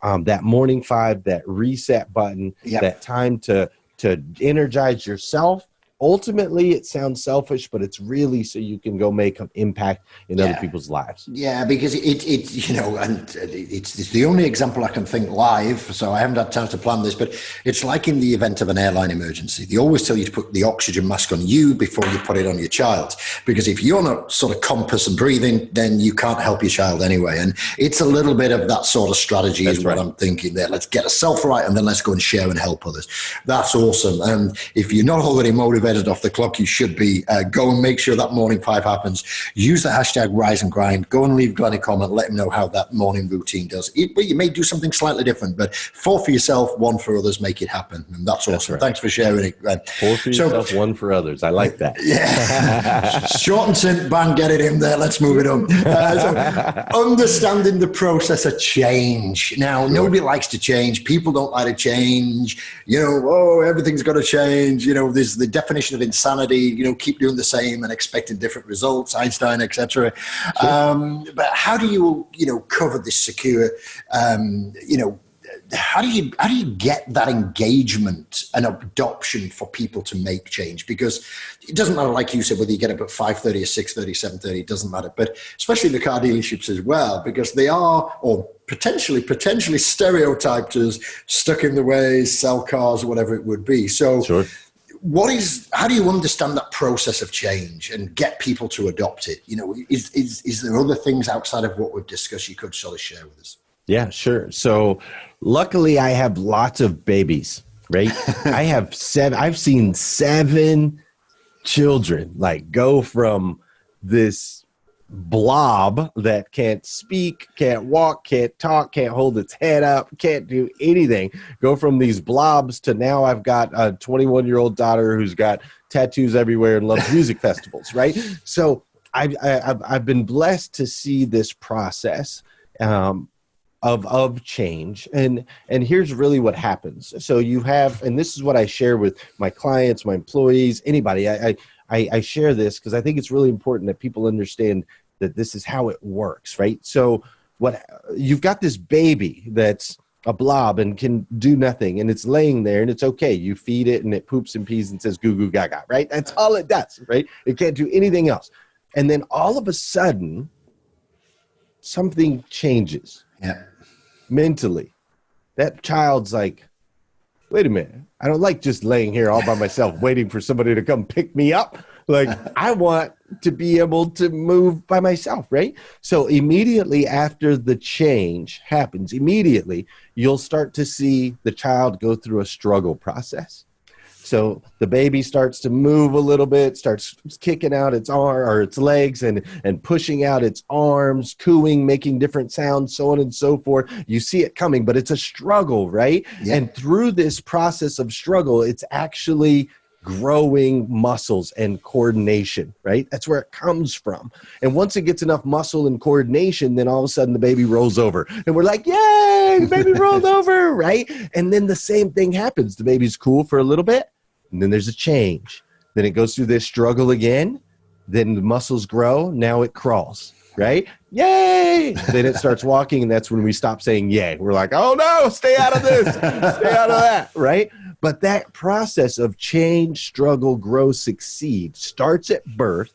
that morning 5, that reset button, that time to energize yourself. Ultimately, it sounds selfish, but it's really so you can go make an impact in other people's lives. Yeah, because it's the only example I can think live, so I haven't had time to plan this, but it's like in the event of an airline emergency. They always tell you to put the oxygen mask on you before you put it on your child, because if you're not sort of compass and breathing, then you can't help your child anyway. And it's a little bit of that sort of strategy is what I'm thinking there. Let's get ourselves right, and then let's go and share and help others. That's awesome. And if you're not already motivated off the clock, you should be. Go and make sure that morning 5 happens. Use the hashtag rise and grind. Go and leave Glenn a comment. Let him know how that morning routine does. You may do something slightly different, but 4 for yourself, 1 for others. Make it happen. And that's awesome. Thanks for sharing it, Glenn. 4 for yourself, 1 for others. I like that. Yeah. Short and simple, bang, get it in there. Let's move it on. So understanding the process of change. Now, nobody likes to change. People don't like to change. Everything's got to change. There's the definition of insanity, keep doing the same and expecting different results, Einstein, etc. But how do you, cover this secure, how do you get that engagement and adoption for people to make change? Because it doesn't matter, like you said, whether you get up at 5:30 or 6:30, 7:30, it doesn't matter. But especially the car dealerships as well, because they are, or potentially stereotyped as stuck in the ways, sell cars, or whatever it would be. So how do you understand that process of change and get people to adopt it? Is there other things outside of what we've discussed you could sort of share with us? Yeah, sure. So luckily I have lots of babies, right? I've seen 7 children like go from this blob that can't speak, can't walk, can't talk, can't hold its head up, can't do anything, go from these blobs to now I've got a 21-year-old daughter who's got tattoos everywhere and loves music festivals, right? So I've been blessed to see this process of change. And here's really what happens. So you have, and this is what I share with my clients, my employees, anybody. I share this because I think it's really important that people understand that this is how it works, right? So what you've got this baby that's a blob and can do nothing, and it's laying there, and it's okay. You feed it, and it poops and pees and says goo goo gaga, right? That's all it does, right? It can't do anything else. And then all of a sudden, something changes. Yeah. Mentally. That child's like, wait a minute. I don't like just laying here all by myself waiting for somebody to come pick me up. Like, I want to be able to move by myself, right? So immediately after the change happens, immediately you'll start to see the child go through a struggle process. So the baby starts to move a little bit, starts kicking out its arm or its legs and pushing out its arms, cooing, making different sounds, so on and so forth. You see it coming, but it's a struggle, right? Yeah. And through this process of struggle, it's actually growing muscles and coordination, right? That's where it comes from. And once it gets enough muscle and coordination, then all of a sudden the baby rolls over. And we're like, yay, the baby rolled over, right? And then the same thing happens. The baby's cool for a little bit, and then there's a change. Then it goes through this struggle again. Then the muscles grow. Now it crawls, right? Yay! Then it starts walking, and that's when we stop saying yay. We're like, oh no, stay out of this, stay out of that, right? But that process of change, struggle, grow, succeed starts at birth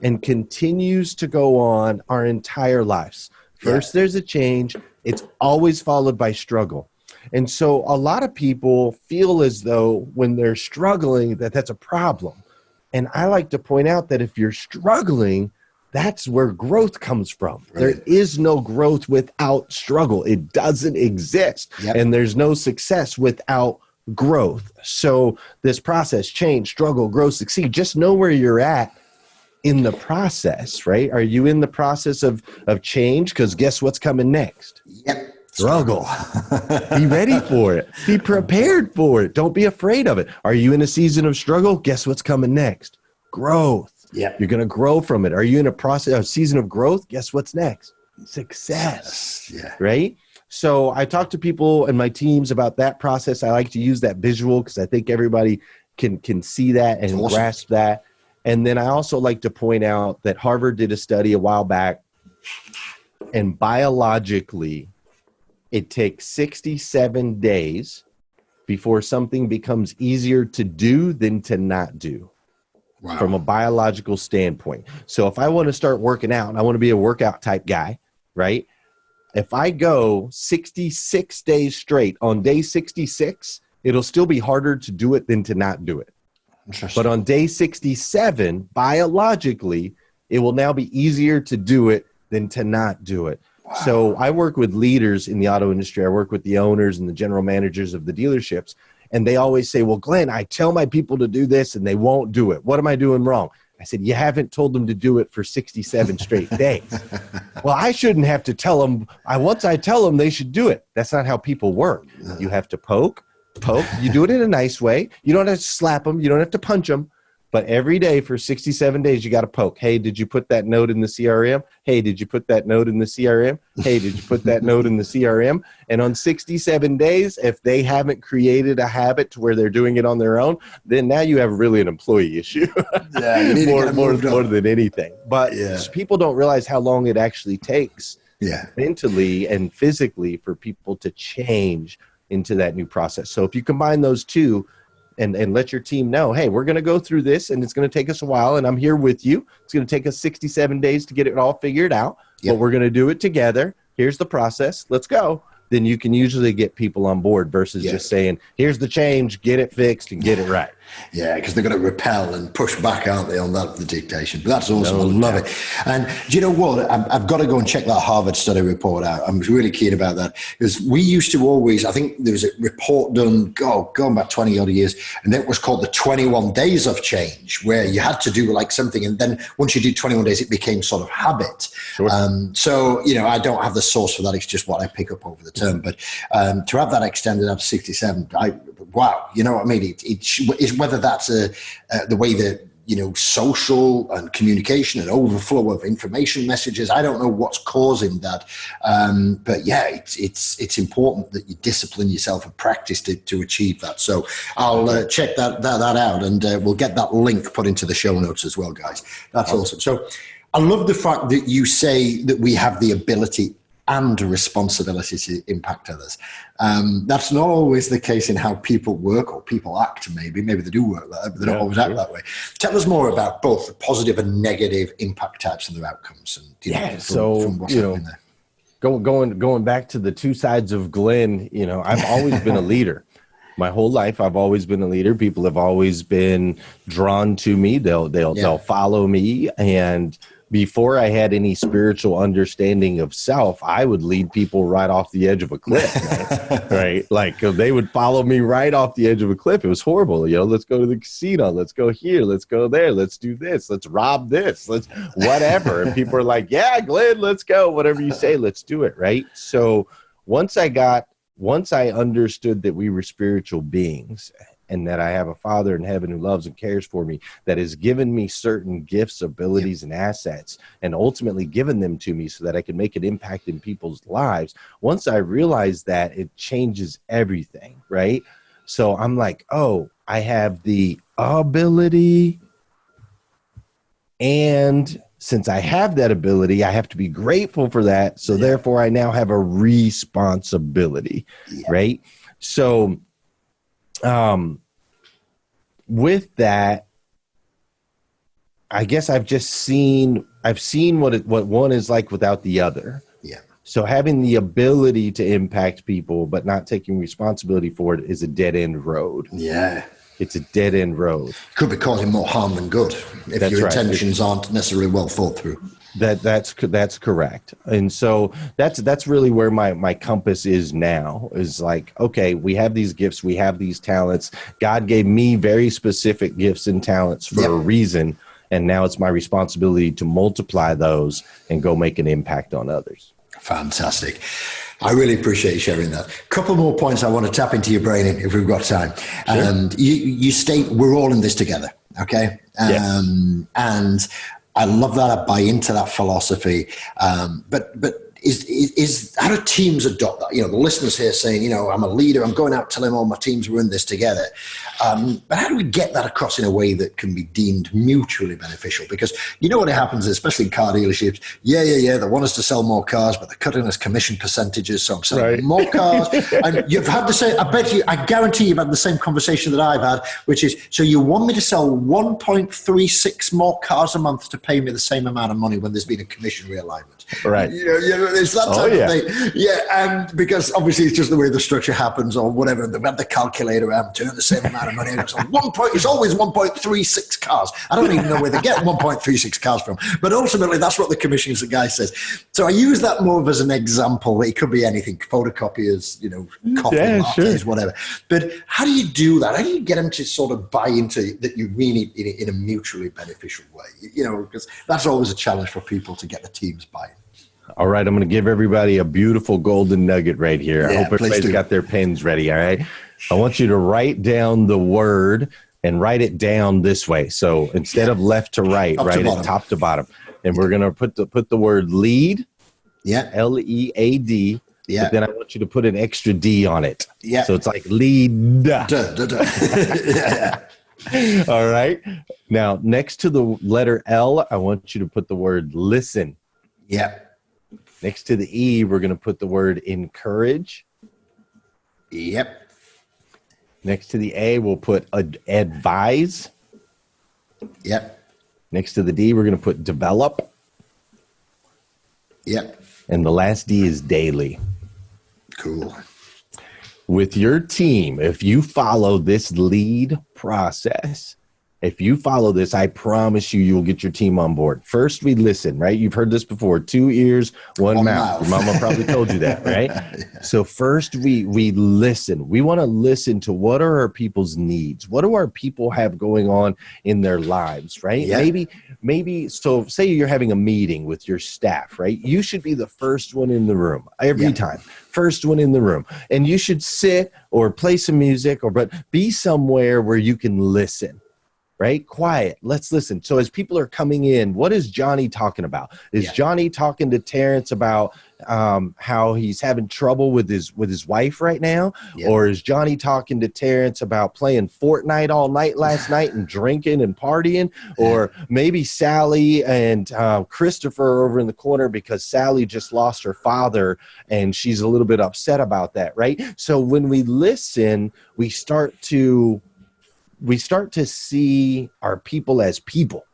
and continues to go on our entire lives. First, there's a change. It's always followed by struggle. And so a lot of people feel as though when they're struggling, that's a problem. And I like to point out that if you're struggling, that's where growth comes from. Right. There is no growth without struggle. It doesn't exist. Yep. And there's no success without growth. So this process, change, struggle, grow, succeed, just know where you're at in the process, right? Are you in the process of change? Because guess what's coming next? Yep. Struggle. Be ready for it. Be prepared for it. Don't be afraid of it. Are you in a season of struggle? Guess what's coming next? Growth. Yep. You're going to grow from it. Are you in a season of growth? Guess what's next? Success. Yeah. Right? So I talk to people and my teams about that process. I like to use that visual because I think everybody can see that and grasp that. And then I also like to point out that Harvard did a study a while back, and biologically, it takes 67 days before something becomes easier to do than to not do. Wow. From a biological standpoint. So if I want to start working out and I want to be a workout type guy, right? If I go 66 days straight, on day 66, it'll still be harder to do it than to not do it. But on day 67, biologically, it will now be easier to do it than to not do it. Wow. So I work with leaders in the auto industry. I work with the owners and the general managers of the dealerships. And they always say, well, Glenn, I tell my people to do this and they won't do it. What am I doing wrong? I said, you haven't told them to do it for 67 straight days. Well, I shouldn't have to tell them. Once I tell them they should do it. That's not how people work. You have to poke. You do it in a nice way. You don't have to slap them. You don't have to punch them. But every day for 67 days, you got to poke. Hey, did you put that note in the CRM? Hey, did you put that note in the CRM? Hey, did you put that note in the CRM? And on 67 days, if they haven't created a habit to where they're doing it on their own, then now you have really an employee issue. Yeah, you need more than anything. But people don't realize how long it actually takes mentally and physically for people to change into that new process. So if you combine those two, and let your team know, hey, we're going to go through this and it's going to take us a while and I'm here with you. It's going to take us 67 days to get it all figured out, but we're going to do it together. Here's the process. Let's go. Then you can usually get people on board versus just saying, here's the change, get it fixed and get it right. Yeah, because they're going to repel and push back, aren't they, on that, the dictation? But that's awesome. I love it. And do you know what? I've got to go and check that Harvard study report out. I'm really keen about that, because we used to always, I think there was a report done, going back 20 odd years, and it was called the 21 Days of Change, where you had to do like something, and then once you did 21 days, it became sort of habit. Sure. So, I don't have the source for that. It's just what I pick up over the term. But to have that extended out to 67, wow, you know what I mean? It's whether that's the way that, social and communication and overflow of information messages. I don't know what's causing that. But yeah, it's important that you discipline yourself and practice to achieve that. So I'll check that out, and we'll get that link put into the show notes as well, guys. That's awesome. So I love the fact that you say that we have the ability and responsibility to impact others. That's not always the case in how people work or people act. Maybe they do work like that, but they don't always act that way. Tell us more about both the positive and negative impact types and their outcomes. And from what's happening there. Going back to the two sides of Glenn, I've always been a leader. My whole life, I've always been a leader. People have always been drawn to me. They'll follow me. And before I had any spiritual understanding of self, I would lead people right off the edge of a cliff, right? Like they would follow me right off the edge of a cliff. It was horrible. Let's go to the casino. Let's go here. Let's go there. Let's do this. Let's rob this. Let's whatever. And people are like, yeah, Glenn, let's go. Whatever you say, let's do it. Right. So once I understood that we were spiritual beings, and that I have a Father in heaven who loves and cares for me, that has given me certain gifts, abilities, and assets, and ultimately given them to me so that I can make an impact in people's lives. Once I realized that, it changes everything, right? So I'm like, oh, I have the ability, and since I have that ability, I have to be grateful for that. So therefore, I now have a responsibility, right? So with that, I guess I've seen what one is like without the other. Yeah. So having the ability to impact people, but not taking responsibility for it is a dead end road. Yeah. It's a dead end road. Could be causing more harm than good if your intentions aren't necessarily well thought through. That's correct. And so that's really where my compass is now, is like, okay, we have these gifts, we have these talents. God gave me very specific gifts and talents for a reason. And now it's my responsibility to multiply those and go make an impact on others. Fantastic. I really appreciate you sharing that. Couple more points I want to tap into your brain if we've got time. Sure. And you state we're all in this together. Okay. And I love that. I buy into that philosophy. But is how do teams adopt that? The listeners here saying, I'm a leader, I'm going out telling all my teams we're in this together. But how do we get that across in a way that can be deemed mutually beneficial? Because what happens, especially in car dealerships, they want us to sell more cars, but they're cutting us commission percentages, so I'm selling more cars. And you've had the same, I guarantee you've had the same conversation that I've had, which is, so you want me to sell 1.36 more cars a month to pay me the same amount of money when there's been a commission realignment? Right. It's that type of thing. Yeah, and because obviously it's just the way the structure happens or whatever. They've had the calculator out, turn the same amount of money. So it's always 1.36 cars. I don't even know where they get 1.36 cars from. But ultimately, that's what the commissions guy says. So I use that more of as an example. It could be anything, photocopiers, coffee, lattes, whatever. But how do you do that? How do you get them to sort of buy into that you mean it in a mutually beneficial way? Because that's always a challenge for people to get the teams buying. All right, I'm going to give everybody a beautiful golden nugget right here. I hope everybody's got their pens ready, all right? I want you to write down the word and write it down this way. So instead of left to right, write it top to bottom. And we're going to put the word lead, L-E-A-D, but then I want you to put an extra D on it. Yeah. So it's like lead. All right. Now, next to the letter L, I want you to put the word listen. Yeah. Next to the E, we're going to put the word encourage. Yep. Next to the A, we'll put advise. Yep. Next to the D, we're going to put develop. Yep. And the last D is daily. Cool. With your team, if you follow this lead, process, if you follow this, I promise you, you'll get your team on board. First, we listen, right? You've heard this before, 2 ears, one mouth. Your mama probably told you that, right? Yeah. So first we listen. We want to listen to what are our people's needs? What do our people have going on in their lives, right? Yeah. Maybe, so say you're having a meeting with your staff, right? You should be the first one in the room every time. First one in the room. And you should sit or play some music but be somewhere where you can listen. Right? Quiet. Let's listen. So as people are coming in, what is Johnny talking about? Is Johnny talking to Terrence about how he's having trouble with his wife right now? Yeah. Or is Johnny talking to Terrence about playing Fortnite all night last night and drinking and partying? Or maybe Sally and Christopher over in the corner because Sally just lost her father and she's a little bit upset about that, right? So when we listen, we start to see our people as people,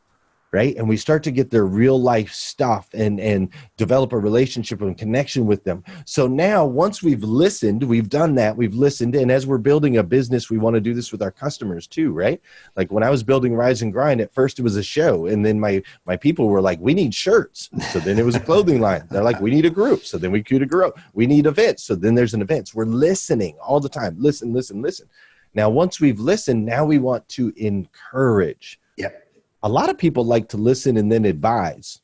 right? And we start to get their real life stuff and develop a relationship and connection with them. So now once we've listened, we've done that, we've listened. And as we're building a business, we want to do this with our customers too, right? Like when I was building Rise and Grind, at first it was a show. And then my people were like, we need shirts. So then it was a clothing line. They're like, we need a group. So then we could a group. We need events. So then there's an event. So we're listening all the time. Listen, listen, listen. Now, once we've listened, now we want to encourage. Yep. A lot of people like to listen and then advise.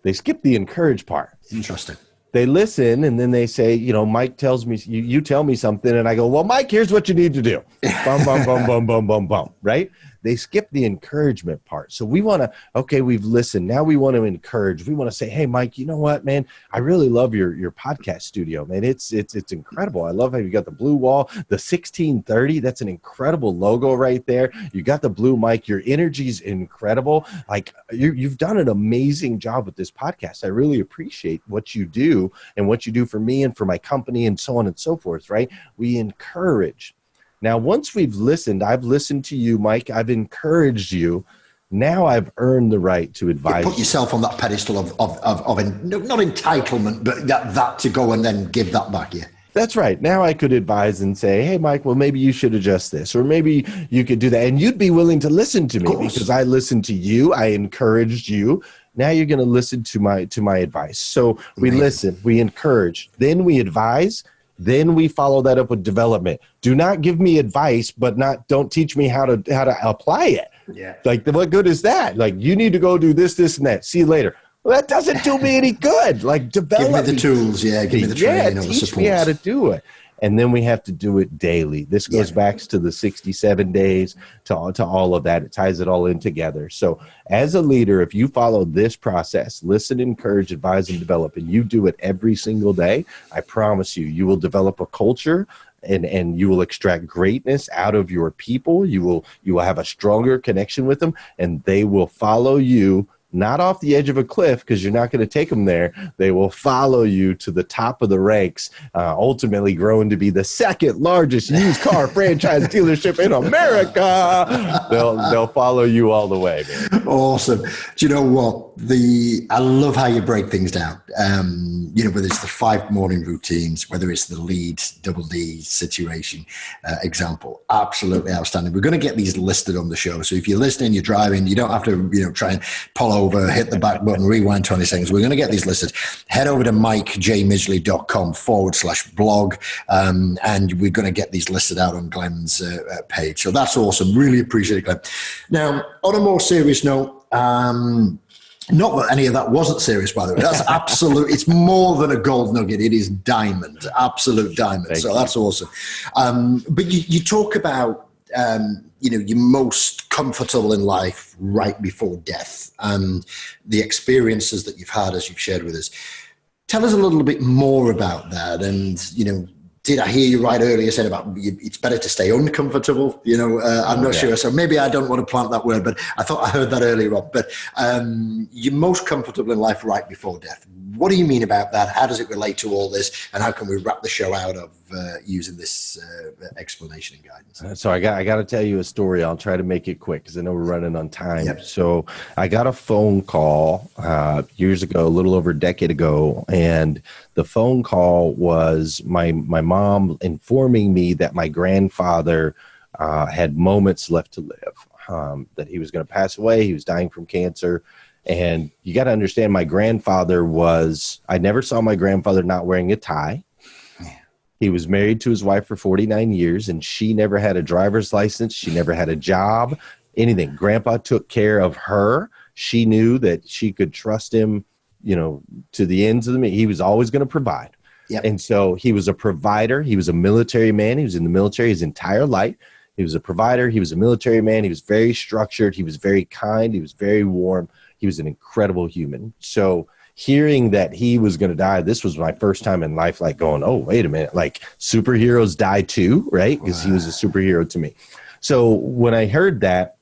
They skip the encourage part. Interesting. They listen and then they say, Mike tells me, you tell me something. And I go, well, Mike, here's what you need to do. Bum, bum, bum, bum, bum, bum, bum. Right? They skip the encouragement part. So we want to, okay, we've listened. Now we want to encourage. We want to say, hey, Mike, you know what, man? I really love your podcast studio, man. It's incredible. I love how you got the blue wall, the 1630. That's an incredible logo right there. You got the blue mic. Your energy's incredible. Like you've done an amazing job with this podcast. I really appreciate what you do and what you do for me and for my company and so on and so forth, right? We encourage. Now, once we've listened, I've listened to you, Mike. I've encouraged you. Now I've earned the right to advise. You put yourself on that pedestal of not entitlement, but that to go and then give that back. Yeah, that's right. Now I could advise and say, hey, Mike, well, maybe you should adjust this, or maybe you could do that. And you'd be willing to listen to me because I listened to you. I encouraged you. Now you're going to listen to my advice. So we listen, we encourage, then we advise. Then we follow that up with development. Do not give me advice, but don't teach me how to apply it. Yeah. Like, what good is that? Like, you need to go do this, and that. See you later. Well, that doesn't do me any good. Like, develop. Give me the tools. Yeah. Give me the training or the support. Teach me how to do it. And then we have to do it daily. This goes back to the 67 days, to all of that. It ties it all in together. So as a leader, if you follow this process, listen, encourage, advise, and develop, and you do it every single day, I promise you will develop a culture and you will extract greatness out of your people. You will have a stronger connection with them, and they will follow you. Not off the edge of a cliff, because you're not going to take them there. They will follow you to the top of the ranks, ultimately growing to be the second largest used car franchise dealership in America. They'll follow you all the way, man. Awesome. Do you know what? I love how you break things down. Whether it's the 5 morning routines, whether it's the lead double D situation example, absolutely outstanding. We're going to get these listed on the show. So if you're listening, you're driving, you don't have to, try and pull over, hit the back button, rewind 20 seconds. We're going to get these listed. Head over to mikejmidgley.com/blog, and we're going to get these listed out on Glenn's page. So that's awesome. Really appreciate it, Glenn. Now, on a more serious note, not that any of that wasn't serious, by the way. That's absolute. It's more than a gold nugget. It is diamond, absolute diamond. So that's awesome. But you talk about, you're most comfortable in life right before death, and the experiences that you've had, as you've shared with us. Tell us a little bit more about that. And, did I hear you right earlier said about it's better to stay uncomfortable? I'm not sure. So maybe I don't want to plant that word, but I thought I heard that earlier on. But you're most comfortable in life right before death. What do you mean about that? How does it relate to all this? And how can we wrap the show out of using this explanation and guidance? So I got to tell you a story. I'll try to make it quick because I know we're running on time. Yep. So I got a phone call years ago, a little over a decade ago, and the phone call was my mom informing me that my grandfather had moments left to live, that he was going to pass away. He was dying from cancer. And you got to understand, my grandfather I never saw my grandfather not wearing a tie. He was married to his wife for 49 years, and she never had a driver's license. She never had a job, anything. Grandpa took care of her. She knew that she could trust him, to the ends of the He was always going to provide. Yep. And so he was a provider. He was a military man. He was in the military his entire life. He was a provider. He was a military man. He was very structured. He was very kind. He was very warm. He was an incredible human. So hearing that he was going to die, this was my first time in life, like going, oh, wait a minute, like superheroes die too, right? Because he was a superhero to me. So when I heard that,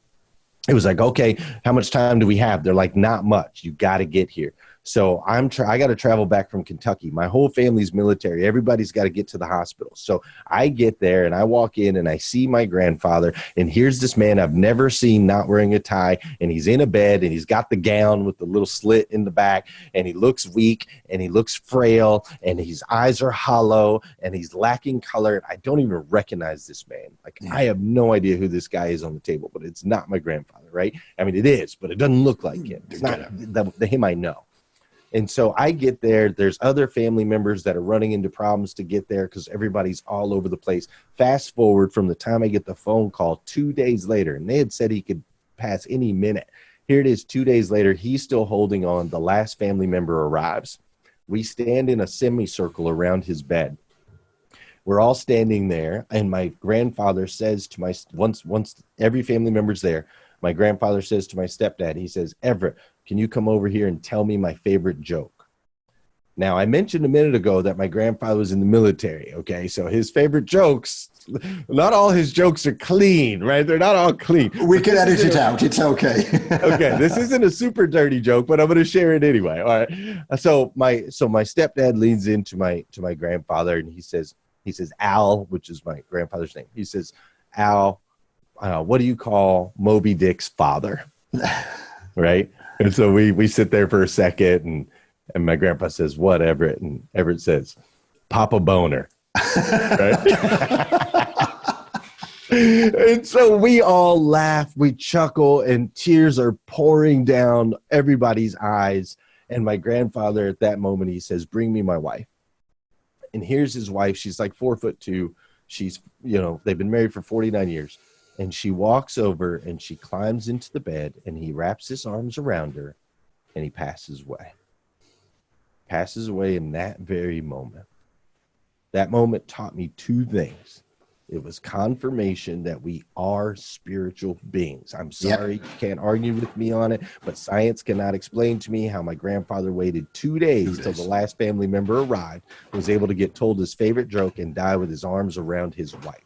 it was like, okay, how much time do we have? They're like, not much. You got to get here. So I got to travel back from Kentucky. My whole family's military. Everybody's got to get to the hospital. So I get there and I walk in and I see my grandfather. And here's this man I've never seen not wearing a tie. And he's in a bed and he's got the gown with the little slit in the back. And he looks weak and he looks frail and his eyes are hollow and he's lacking color. I don't even recognize this man. Like, I have no idea who this guy is on the table, but it's not my grandfather, right? I mean, it is, but it doesn't look like him. It's not the him I know. And so I get there. There's other family members that are running into problems to get there because everybody's all over the place. Fast forward from the time I get the phone call 2 days later, and they had said he could pass any minute. Here it is 2 days later. He's still holding on. The last family member arrives. We stand in a semicircle around his bed. We're all standing there, and my grandfather says to once every family member's there, my grandfather says to my stepdad, he says, Everett, can you come over here and tell me my favorite joke? Now, I mentioned a minute ago that my grandfather was in the military, okay? So his favorite jokes, not all his jokes are clean, right? They're not all clean. We can edit it out. It's okay. Okay, this isn't a super dirty joke, but I'm going to share it anyway. All right. So my stepdad leans into my grandfather and he says, Al, which is my grandfather's name. He says, Al, what do you call Moby Dick's father? Right? And so we sit there for a second and my grandpa says, what, Everett? And Everett says, Papa Boner. Right? And so we all laugh, we chuckle, and tears are pouring down everybody's eyes. And my grandfather at that moment, he says, bring me my wife. And here's his wife. She's like 4'2". She's, they've been married for 49 years. And she walks over and she climbs into the bed and he wraps his arms around her and he passes away. Passes away in that very moment. That moment taught me two things. It was confirmation that we are spiritual beings. I'm sorry, You can't argue with me on it, but science cannot explain to me how my grandfather waited 2 days till the last family member arrived, was able to get told his favorite joke and die with his arms around his wife.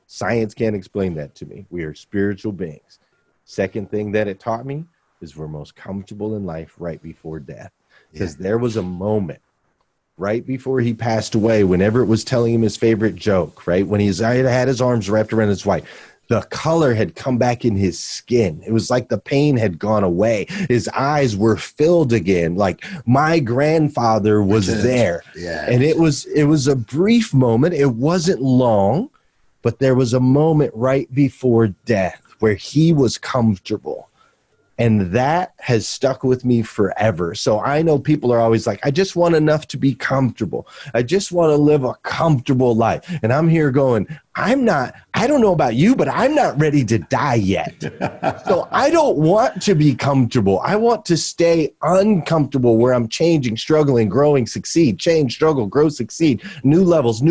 Science can't explain that to me. We are spiritual beings. Second thing that it taught me is we're most comfortable in life right before death. Because there was a moment right before he passed away, whenever it was telling him his favorite joke, right? When he had his arms wrapped around his wife, the color had come back in his skin. It was like the pain had gone away. His eyes were filled again. Like my grandfather was there. Yeah. And it was a brief moment. It wasn't long. But there was a moment right before death where he was comfortable. And that has stuck with me forever. So I know people are always like, I just want enough to be comfortable. I just want to live a comfortable life. And I'm here going, I don't know about you, but I'm not ready to die yet. So I don't want to be comfortable. I want to stay uncomfortable where I'm changing, struggling, growing, succeed, change, struggle, grow, succeed, new levels,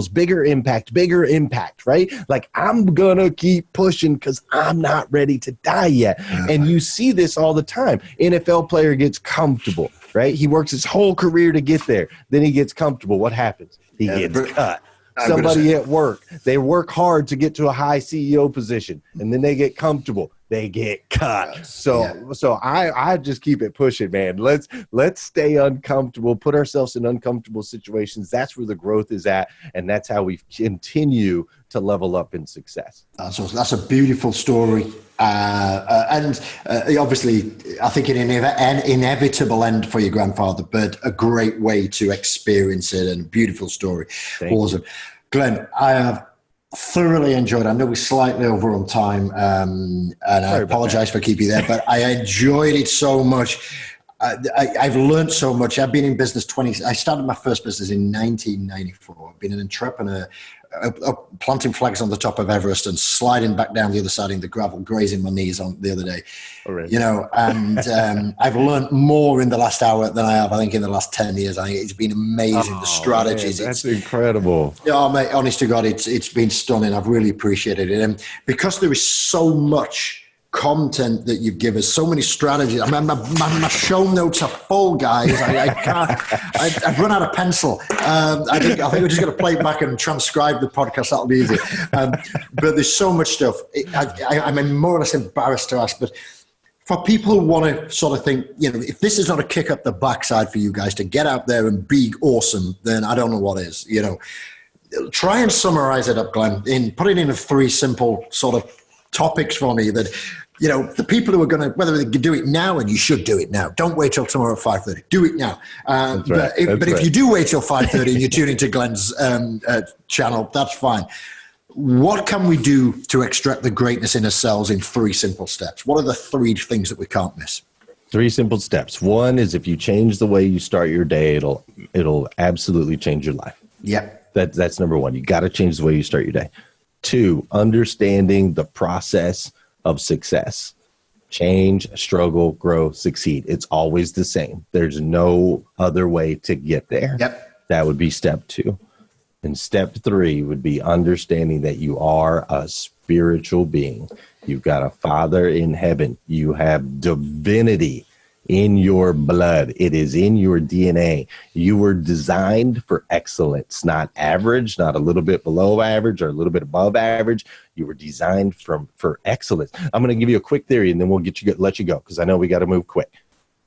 bigger impact, right? Like I'm going to keep pushing because I'm not ready to die yet. And you see this all the time. NFL player gets comfortable, right? He works his whole career to get there. Then he gets comfortable. What happens? He gets cut. Somebody at work, they work hard to get to a high CEO position, and then they get comfortable. They get cut. So I just keep it pushing, man. Let's stay uncomfortable, put ourselves in uncomfortable situations. That's where the growth is at, and that's how we continue to level up in success. That's a beautiful story. And obviously, I think an inevitable end for your grandfather, but a great way to experience it and a beautiful story. Awesome. Glenn, I have Thoroughly enjoyed. I know we're slightly over on time, and I apologize for keeping you there, but I enjoyed it so much. I've learned so much. I've been in business I started my first business in 1994. I've been an entrepreneur, planting flags on the top of Everest and sliding back down the other side in the gravel, grazing my knees on the other day. Right. And I've learned more in the last hour than I have, I think, in the last 10 years. I think it's been amazing. The strategies. Man, that's incredible. Oh, mate, honest to God, it's been stunning. I've really appreciated it. And because there is so much content that you've given us, so many strategies. I mean, my show notes are full, guys. I can't. I've run out of pencil. I think we're just going to play it back and transcribe the podcast. That'll be easy. But there's so much stuff. I'm more or less embarrassed to ask, but for people who want to sort of think, if this is not a kick up the backside for you guys to get out there and be awesome, then I don't know what is. Try and summarize it up, Glenn. Put it in 3 simple sort of topics for me that, the people who are going to, whether they can do it now, and you should do it now. Don't wait till tomorrow at 5:30. Do it now. But if you do wait till 5:30 and you tune into Glenn's channel, that's fine. What can we do to extract the greatness in ourselves in 3 simple steps? What are the 3 things that we can't miss? 3 simple steps. 1 is if you change the way you start your day, it'll absolutely change your life. Yep. That's number 1. You got to change the way you start your day. 2, understanding the process of success. Change, struggle, grow, succeed. It's always the same. There's no other way to get there. Yep. That would be step 2. And step 3 would be understanding that you are a spiritual being. You've got a Father in heaven. You have divinity in your blood. It is in your DNA. You were designed for excellence, not average, not a little bit below average or a little bit above average. You were designed for excellence. I'm going to give you a quick theory and then we'll let you go because I know we got to move quick.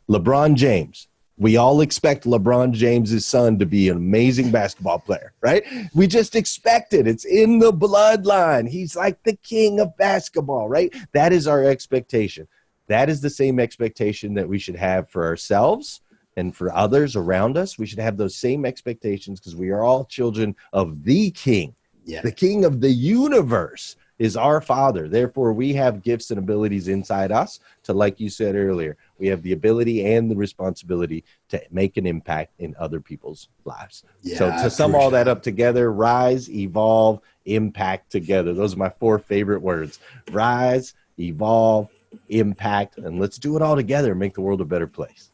LeBron James. We all expect LeBron James's son to be an amazing basketball player, right? We just expect it. It's in the bloodline. He's like the king of basketball, right? That is our expectation. That is the same expectation that we should have for ourselves and for others around us. We should have those same expectations because we are all children of the King. Yeah. The King of the universe is our Father. Therefore, we have gifts and abilities inside us to, like you said earlier, we have the ability and the responsibility to make an impact in other people's lives. Yeah, so to sum all that up together, rise, evolve, impact together. Those are my 4 favorite words. Rise, evolve, impact, and let's do it all together and make the world a better place.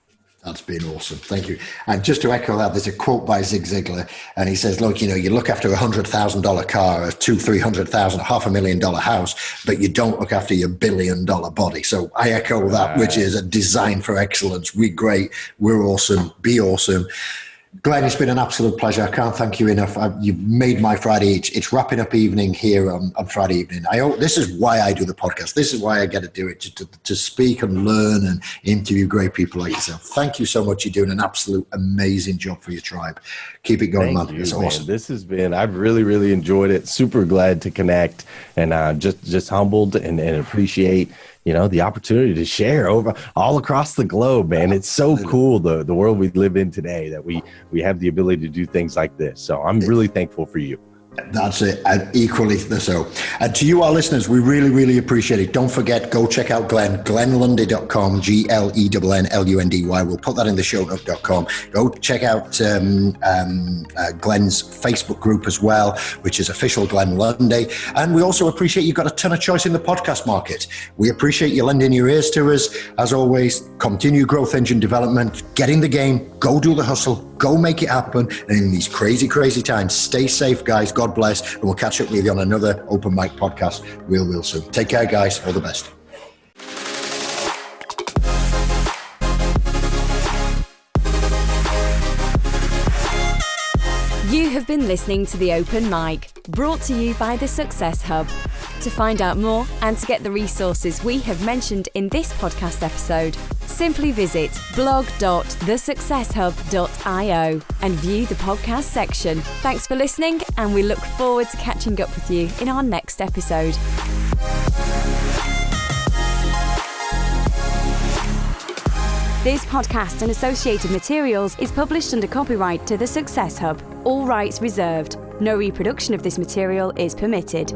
That's been awesome. Thank you. And just to echo that, there's a quote by Zig Ziglar, and he says, look, you look after $100,000 car, a $200,000, $300,000, $500,000 house, but you don't look after your $1 billion body. So I echo that, which is a design for excellence. We're great. We're awesome. Be awesome. Glenn, it's been an absolute pleasure. I can't thank you enough. You've made my Friday. It's wrapping up evening here on Friday evening. This is why I do the podcast. This is why I get to do it, to speak and learn and interview great people like yourself. Thank you so much. You're doing an absolute amazing job for your tribe. Keep it going, man. It's awesome. This has been, I've really, really enjoyed it. Super glad to connect and just humbled and appreciate the opportunity to share over all across the globe, man. It's so cool, the world we live in today, that we have the ability to do things like this. So I'm really thankful for you. That's it. And equally so. And to you, our listeners, we really, really appreciate it. Don't forget, go check out Glenn, glennlundy.com, GLENNLUNDY. We'll put that in the shownote.com. Go check out Glenn's Facebook group as well, which is official Glenn Lundy. And we also appreciate you've got a ton of choice in the podcast market. We appreciate you lending your ears to us. As always, continue growth engine development, get in the game, go do the hustle, go make it happen. And in these crazy, crazy times, stay safe, guys. God bless. And we'll catch up with you on another Open Mic podcast real soon. Take care, guys. All the best. You have been listening to The Open Mic, brought to you by The Success Hub. To find out more and to get the resources we have mentioned in this podcast episode, simply visit blog.thesuccesshub.io and view the podcast section. Thanks for listening, and we look forward to catching up with you in our next episode. This podcast and associated materials is published under copyright to the Success Hub. All rights reserved. No reproduction of this material is permitted.